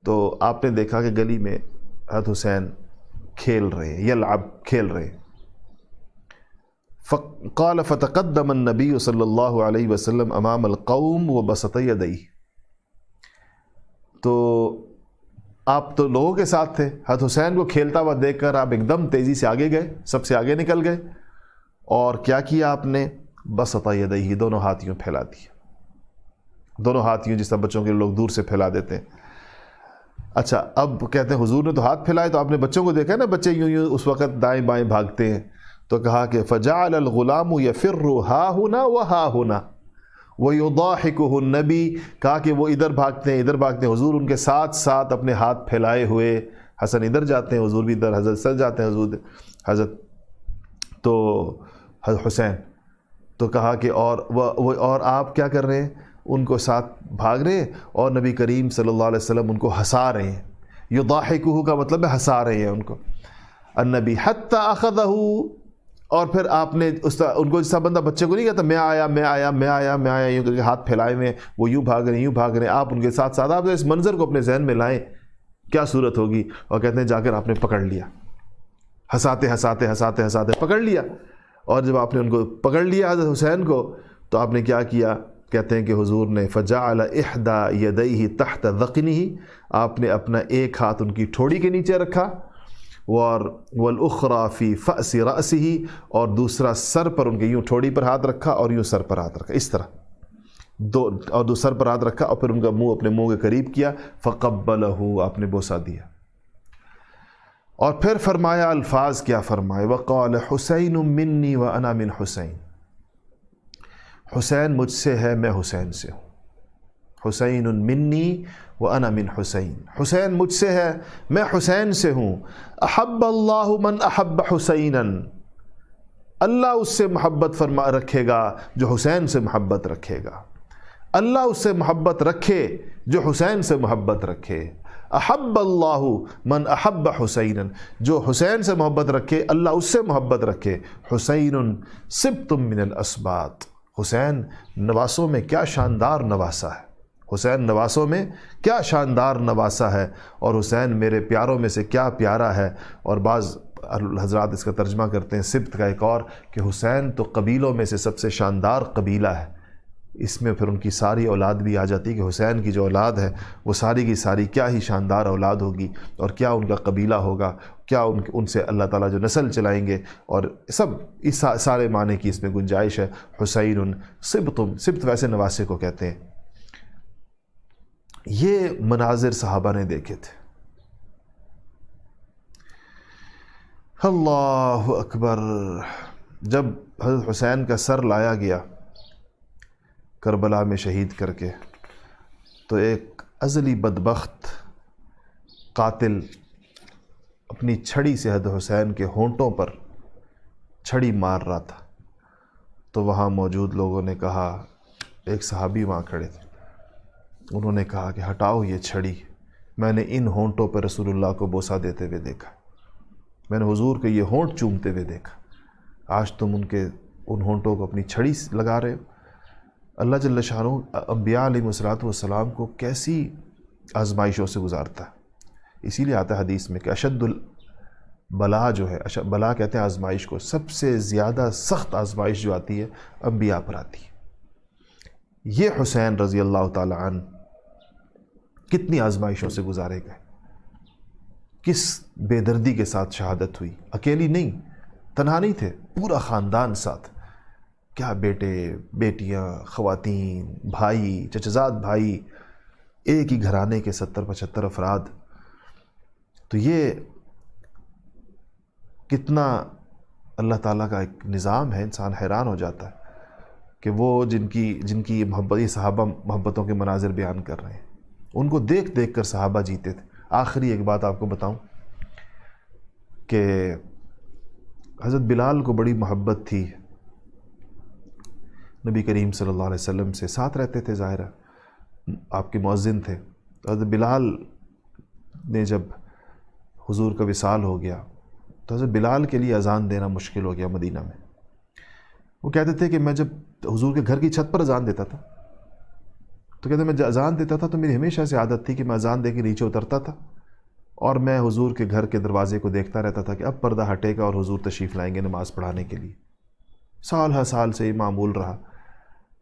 S1: تو آپ نے دیکھا کہ گلی میں حضرت حسین کھیل رہے ہیں, یلعب کھیل رہے ہیں. قال فتقدم النبی صلی اللہ علیہ وسلم امام القوم وبسط یدیہ. تو آپ تو لوگوں کے ساتھ تھے, حضرت حسین کو کھیلتا ہوا دیکھ کر آپ ایک دم تیزی سے آگے گئے, سب سے آگے نکل گئے. اور کیا کیا آپ نے؟ بسط یدیہ, دونوں ہاتھیوں پھیلا دیا. دونوں ہاتھیوں جس طرح بچوں کے لوگ دور سے پھیلا دیتے ہیں. اچھا, اب کہتے ہیں حضور نے تو ہاتھ پھیلائے, تو آپ نے بچوں کو دیکھا نا, بچے یوں یوں اس وقت دائیں بائیں بھاگتے ہیں. تو کہا کہ فجعل الغلام یفر ہا ہنا و ہا ہنا ویضاحکہ النبی, کہا کہ وہ ادھر بھاگتے ہیں ادھر بھاگتے ہیں. حضور ان کے ساتھ ساتھ اپنے ہاتھ پھیلائے ہوئے, حسن ادھر جاتے ہیں حضور بھی ادھر, حضرت سر جاتے ہیں حضرت تو حضرت حسین. تو کہا کہ اور آپ کیا کر رہے ہیں؟ ان کو ساتھ بھاگ رہے ہیں اور نبی کریم صلی اللہ علیہ وسلم ان کو ہنسا رہے ہیں. یضاحکہ کا مطلب ہے ہنسا رہے ہیں ان کو. النبی حتی اخذہ, اور پھر آپ نے ان کو, جس طرح بندہ بچے کو نہیں کہتا میں آیا میں آیا میں آیا میں آیا, یوں کر کے ہاتھ پھیلائے ہوئے, وہ یوں بھاگ رہے ہیں یوں بھاگ رہے ہیں, آپ ان کے ساتھ ساتھ. آپ اس منظر کو اپنے ذہن میں لائیں, کیا صورت ہوگی. اور کہتے ہیں جا کر آپ نے پکڑ لیا, ہنساتے ہنساتے ہنساتے ہنساتے پکڑ لیا. اور جب آپ نے ان کو پکڑ لیا حضرت حسین کو, تو آپ نے کیا کیا؟ کہتے ہیں کہ حضور نے فجعل احدى یدیہ تحت ذقنہ, آپ نے اپنا ایک ہاتھ ان کی ٹھوڑی کے نیچے رکھا, والأخرى فی فأس رأسہ, اور دوسرا سر پر ان کے یوں ٹھوڑی پر ہاتھ رکھا اور یوں سر پر ہاتھ رکھا, اس طرح دو سر پر ہاتھ رکھا, اور پھر ان کا منہ اپنے منہ کے قریب کیا. فقبلہ, آپ نے بوسہ دیا. اور پھر فرمایا, الفاظ کیا فرمائے, وقال حسین منی وانا من حسین, حسین مجھ سے ہے میں حسین سے ہوں. حسین منی وانا من حسین, حسین مجھ سے ہے میں حسین سے ہوں. احب اللہ من احب حسینا, اللہ اس سے محبت رکھے گا جو حسین سے محبت رکھے گا. اللہ اس سے محبت رکھے جو حسین سے محبت رکھے. احب اللہ من احب حسینا, جو حسین سے محبت رکھے اللہ اس سے محبت رکھے. حسین سبط من الاسباط, حسین نواسوں میں کیا شاندار نواسا ہے, حسین نواسوں میں کیا شاندار نواسا ہے, اور حسین میرے پیاروں میں سے کیا پیارا ہے. اور بعض حضرات اس کا ترجمہ کرتے ہیں سبط کا ایک اور, کہ حسین تو قبیلوں میں سے سب سے شاندار قبیلہ ہے. اس میں پھر ان کی ساری اولاد بھی آ جاتی ہے کہ حسین کی جو اولاد ہے وہ ساری کی ساری کیا ہی شاندار اولاد ہوگی, اور کیا ان کا قبیلہ ہوگا, کیا ان سے اللہ تعالیٰ جو نسل چلائیں گے, اور سب اس سارے معنی کی اس میں گنجائش ہے. حسین سبط, سبط ویسے نواسے کو کہتے ہیں. یہ مناظر صحابہ نے دیکھے تھے. اللہ اکبر. جب حضرت حسین کا سر لایا گیا کربلا میں شہید کر کے, تو ایک ازلی بدبخت قاتل اپنی چھڑی سے حضرت حسین کے ہونٹوں پر چھڑی مار رہا تھا. تو وہاں موجود لوگوں نے کہا, ایک صحابی وہاں کھڑے تھے, انہوں نے کہا کہ ہٹاؤ یہ چھڑی, میں نے ان ہونٹوں پر رسول اللہ کو بوسہ دیتے ہوئے دیکھا, میں نے حضور کے یہ ہونٹ چومتے ہوئے دیکھا, آج تم ان ہونٹوں کو اپنی چھڑی لگا رہے ہو. اللہ جل شانہ انبیاء علیہ السلام کو کیسی آزمائشوں سے گزارتا ہے. اسی لیے آتا ہے حدیث میں کہ اشد البلا جو ہے, بلا کہتے ہیں آزمائش کو, سب سے زیادہ سخت آزمائش جو آتی ہے انبیاء پر آتی ہے. یہ حسین رضی اللہ تعالی عنہ کتنی آزمائشوں سے گزارے گئے, کس بے دردی کے ساتھ شہادت ہوئی. اکیلی نہیں, تنہا نہیں تھے, پورا خاندان ساتھ, کیا بیٹے بیٹیاں خواتین بھائی چچزاد بھائی, ایک ہی گھرانے کے 70-75 افراد. تو یہ کتنا اللہ تعالیٰ کا ایک نظام ہے, انسان حیران ہو جاتا ہے کہ وہ جن کی محبت, یہ صحابہ محبتوں کے مناظر بیان کر رہے ہیں. ان کو دیکھ دیکھ کر صحابہ جیتے تھے۔ آخری ایک بات آپ کو بتاؤں کہ حضرت بلال کو بڑی محبت تھی نبی کریم صلی اللہ علیہ وسلم سے، ساتھ رہتے تھے، ظاہر ہے آپ کے مؤذن تھے۔ تو حضرت بلال نے جب حضور کا وصال ہو گیا تو حضرت بلال کے لیے اذان دینا مشکل ہو گیا مدینہ میں۔ وہ کہتے تھے کہ میں جب حضور کے گھر کی چھت پر اذان دیتا تھا تو کہتے ہیں میں اذان دیتا تھا تو میری ہمیشہ سے عادت تھی کہ میں اذان دے کے نیچے اترتا تھا اور میں حضور کے گھر کے دروازے کو دیکھتا رہتا تھا کہ اب پردہ ہٹے گا اور حضور تشریف لائیں گے نماز پڑھانے کے لیے۔ سال ہر سال سے یہ معمول رہا۔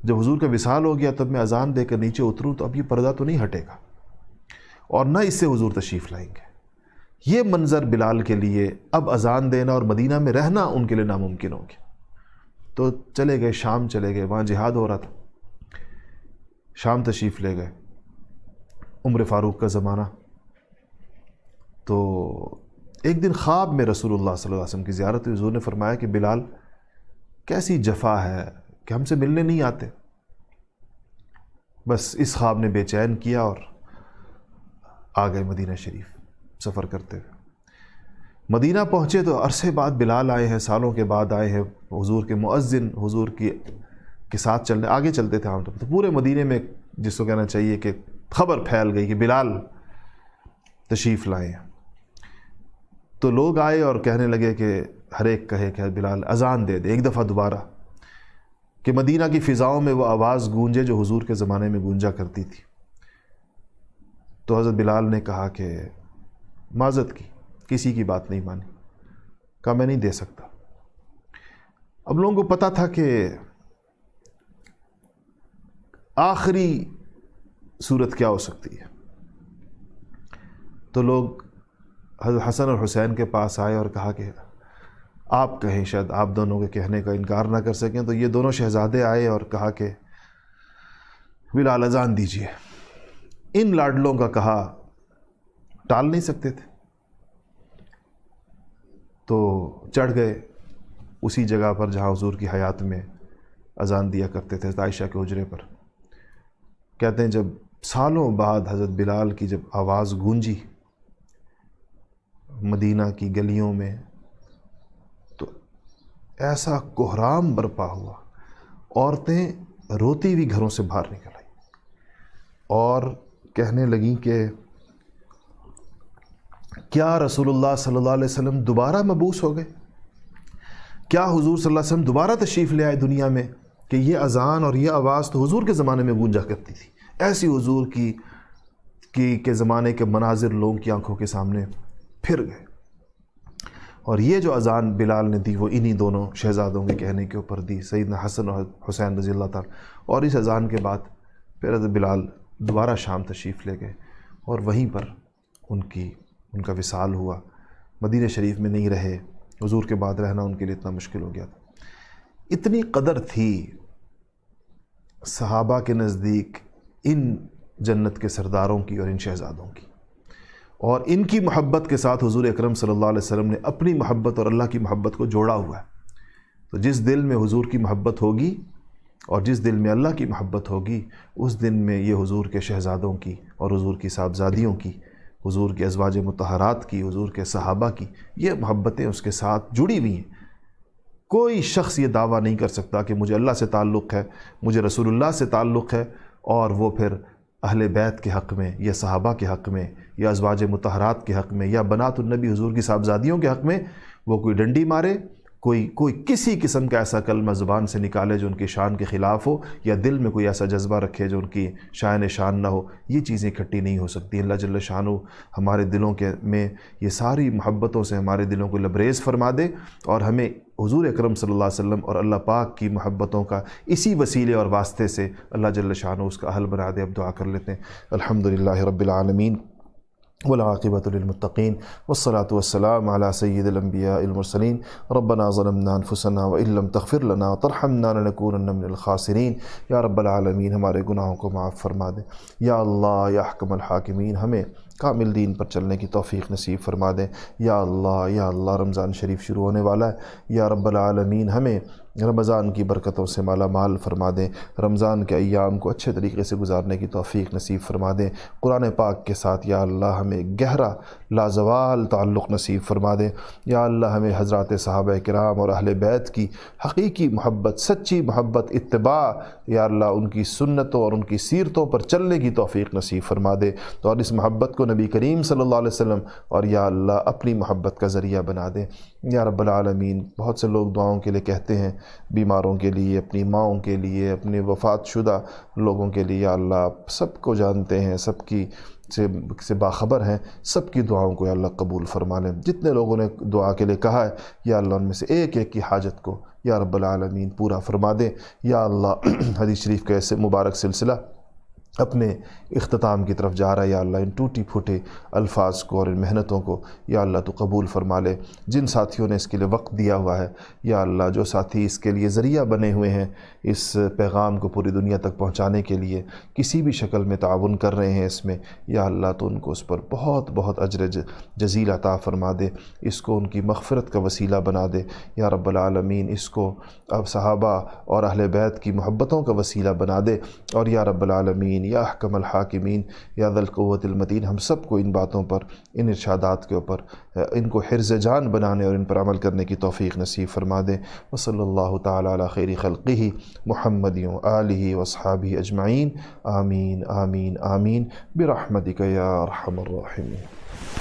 S1: جب حضور کا وصال ہو گیا تب میں اذان دے کر نیچے اتروں تو اب یہ پردہ تو نہیں ہٹے گا اور نہ اس سے حضور تشریف لائیں گے۔ یہ منظر بلال کے لیے اب اذان دینا اور مدینہ میں رہنا ان کے لیے ناممکن ہو گیا۔ تو چلے گئے، شام چلے گئے، وہاں جہاد ہو رہا تھا، شام تشریف لے گئے، عمر فاروق کا زمانہ۔ تو ایک دن خواب میں رسول اللہ صلی اللہ علیہ وسلم کی زیارت ہوئی۔ حضور نے فرمایا کہ بلال کیسی جفا ہے کہ ہم سے ملنے نہیں آتے۔ بس اس خواب نے بے چین کیا اور آ گئے مدینہ شریف سفر کرتے ہوئے۔ مدینہ پہنچے تو عرصے بعد بلال آئے ہیں، سالوں کے بعد آئے ہیں، حضور کے مؤذن حضور کے ساتھ چلنے آگے چلتے تھے عام طور پر۔ تو پورے مدینے میں جس کو کہنا چاہیے کہ خبر پھیل گئی کہ بلال تشریف لائے ہیں۔ تو لوگ آئے اور کہنے لگے کہ ہر ایک کہے کہ بلال اذان دے دے ایک دفعہ دوبارہ، کہ مدینہ کی فضاؤں میں وہ آواز گونجے جو حضور کے زمانے میں گونجا کرتی تھی۔ تو حضرت بلال نے کہا کہ معذرت کی، کسی کی بات نہیں مانی، کہا میں نہیں دے سکتا۔ اب لوگوں کو پتہ تھا کہ آخری صورت کیا ہو سکتی ہے۔ تو لوگ حضرت حسن اور حسین کے پاس آئے اور کہا کہ آپ کہیں، شاید آپ دونوں کے کہنے کا انکار نہ کر سکیں۔ تو یہ دونوں شہزادے آئے اور کہا کہ بلال اذان دیجیے۔ ان لاڈلوں کا کہا ٹال نہیں سکتے تھے، تو چڑھ گئے اسی جگہ پر جہاں حضور کی حیات میں اذان دیا کرتے تھے، عائشہ کے حجرے پر۔ کہتے ہیں جب سالوں بعد حضرت بلال کی جب آواز گونجی مدینہ کی گلیوں میں تو ایسا کوہرام برپا ہوا، عورتیں روتی ہوئی گھروں سے باہر نکل آئیں اور کہنے لگیں کہ کیا رسول اللہ صلی اللہ علیہ وسلم دوبارہ مبعوث ہو گئے؟ کیا حضور صلی اللہ علیہ وسلم دوبارہ تشریف لے آئے دنیا میں؟ کہ یہ اذان اور یہ آواز تو حضور کے زمانے میں گونجا کرتی تھی۔ ایسی حضور کے زمانے کے مناظر لوگوں کی آنکھوں کے سامنے پھر گئے۔ اور یہ جو اذان بلال نے دی وہ انہی دونوں شہزادوں کے کہنے کے اوپر دی، سیدنا حسن اور حسین رضی اللہ تعالیٰ۔ اور اس اذان کے بعد پھر حضرت بلال دوبارہ شام تشریف لے گئے اور وہیں پر ان کا وصال ہوا۔ مدینہ شریف میں نہیں رہے، حضور کے بعد رہنا ان کے لیے اتنا مشکل ہو گیا تھا۔ اتنی قدر تھی صحابہ کے نزدیک ان جنت کے سرداروں کی اور ان شہزادوں کی، اور ان کی محبت کے ساتھ حضور اکرم صلی اللہ علیہ وسلم نے اپنی محبت اور اللہ کی محبت کو جوڑا ہوا ہے۔ تو جس دل میں حضور کی محبت ہوگی اور جس دل میں اللہ کی محبت ہوگی، اس دن میں یہ حضور کے شہزادوں کی اور حضور کی صاحبزادیوں کی، حضور کے ازواج مطہرات کی، حضور کے صحابہ کی، یہ محبتیں اس کے ساتھ جڑی ہوئی ہیں۔ کوئی شخص یہ دعویٰ نہیں کر سکتا کہ مجھے اللہ سے تعلق ہے، مجھے رسول اللہ سے تعلق ہے، اور وہ پھر اہل بیت کے حق میں یا صحابہ کے حق میں یا ازواج مطہرات کے حق میں یا بنات النبی حضور کی صاحبزادیوں کے حق میں وہ کوئی ڈنڈی مارے، کوئی کسی قسم کا ایسا کلمہ زبان سے نکالے جو ان کی شان کے خلاف ہو، یا دل میں کوئی ایسا جذبہ رکھے جو ان کی شان نہ ہو۔ یہ چیزیں اکٹھی نہیں ہو سکتی۔ اللہ جل شانہ ہمارے دلوں میں یہ ساری محبتوں سے ہمارے دلوں کو لبریز فرما دے، اور ہمیں حضور اکرم صلی اللہ علیہ وسلم اور اللہ پاک کی محبتوں کا اسی وسیلے اور واسطے سے اللہ جل شانہ اس کا حل بنا دے۔ اب دعا کر لیتے ہیں۔ الحمدللہ رب العالمین والعاقبۃ للمتقین والصلاة والسلام علی سید الانبیاء المرسلین۔ ربنا ظلمنا انفسنا وان لم تغفر لنا وترحمنا لنکونن من الخاسرین۔ یا رب العالمین ہمارے گناہوں کو معاف فرما دے۔ یا اللہ یا احکم الحاکمین ہمیں کامل دین پر چلنے کی توفیق نصیب فرما دیں۔ یا اللہ رمضان شریف شروع ہونے والا ہے، یا رب العالمین ہمیں رمضان کی برکتوں سے مالا مال فرما دیں، رمضان کے ایام کو اچھے طریقے سے گزارنے کی توفیق نصیب فرما دیں، قرآن پاک کے ساتھ یا اللہ ہمیں گہرا لازوال تعلق نصیب فرما دیں، یا اللہ ہمیں حضرات صحابہ کرام اور اہل بیت کی حقیقی محبت، سچی محبت، اتباع، یا اللہ ان کی سنتوں اور ان کی سیرتوں پر چلنے کی توفیق نصیب فرما دے، تو اور اس محبت کو نبی کریم صلی اللہ علیہ وسلم اور یا اللہ اپنی محبت کا ذریعہ بنا دیں یا رب العالمین۔ بہت سے لوگ دعاؤں کے لیے کہتے ہیں، بیماروں کے لیے، اپنی ماؤں کے لیے، اپنے وفات شدہ لوگوں کے لیے، یا اللہ آپ سب کو جانتے ہیں، سب کی سے باخبر ہیں، سب کی دعاؤں کو یا اللہ قبول فرما لیں۔ جتنے لوگوں نے دعا کے لیے کہا ہے یا اللہ ان میں سے ایک ایک کی حاجت کو یا رب العالمین پورا فرما دیں یا اللہ۔ حدیث شریف کا ایسے مبارک سلسلہ اپنے اختتام کی طرف جا رہا ہے، یا اللہ ان ٹوٹی پھوٹے الفاظ کو اور ان محنتوں کو یا اللہ تو قبول فرما لے۔ جن ساتھیوں نے اس کے لیے وقت دیا ہوا ہے یا اللہ، جو ساتھی اس کے لیے ذریعہ بنے ہوئے ہیں اس پیغام کو پوری دنیا تک پہنچانے کے لیے، کسی بھی شکل میں تعاون کر رہے ہیں اس میں، یا اللہ تو ان کو اس پر بہت بہت اجر جزیل عطا فرما دے، اس کو ان کی مغفرت کا وسیلہ بنا دے یا رب العالمین، اس کو اب صحابہ اور اہل بیت کی محبتوں کا وسیلہ بنا دے، اور یا رب العالمین یا احکم الحاکمین یا ذی القوۃ المتین، ہم سب کو ان باتوں پر، ان ارشادات کے اوپر، ان کو حرز جان بنانے اور ان پر عمل کرنے کی توفیق نصیب فرما دے۔ وصلی اللہ تعالی علی خیر خلقہ محمد وآلہ واصحابہ اجمعین، آمین آمین آمین برحمتک یا ارحم الراحمین۔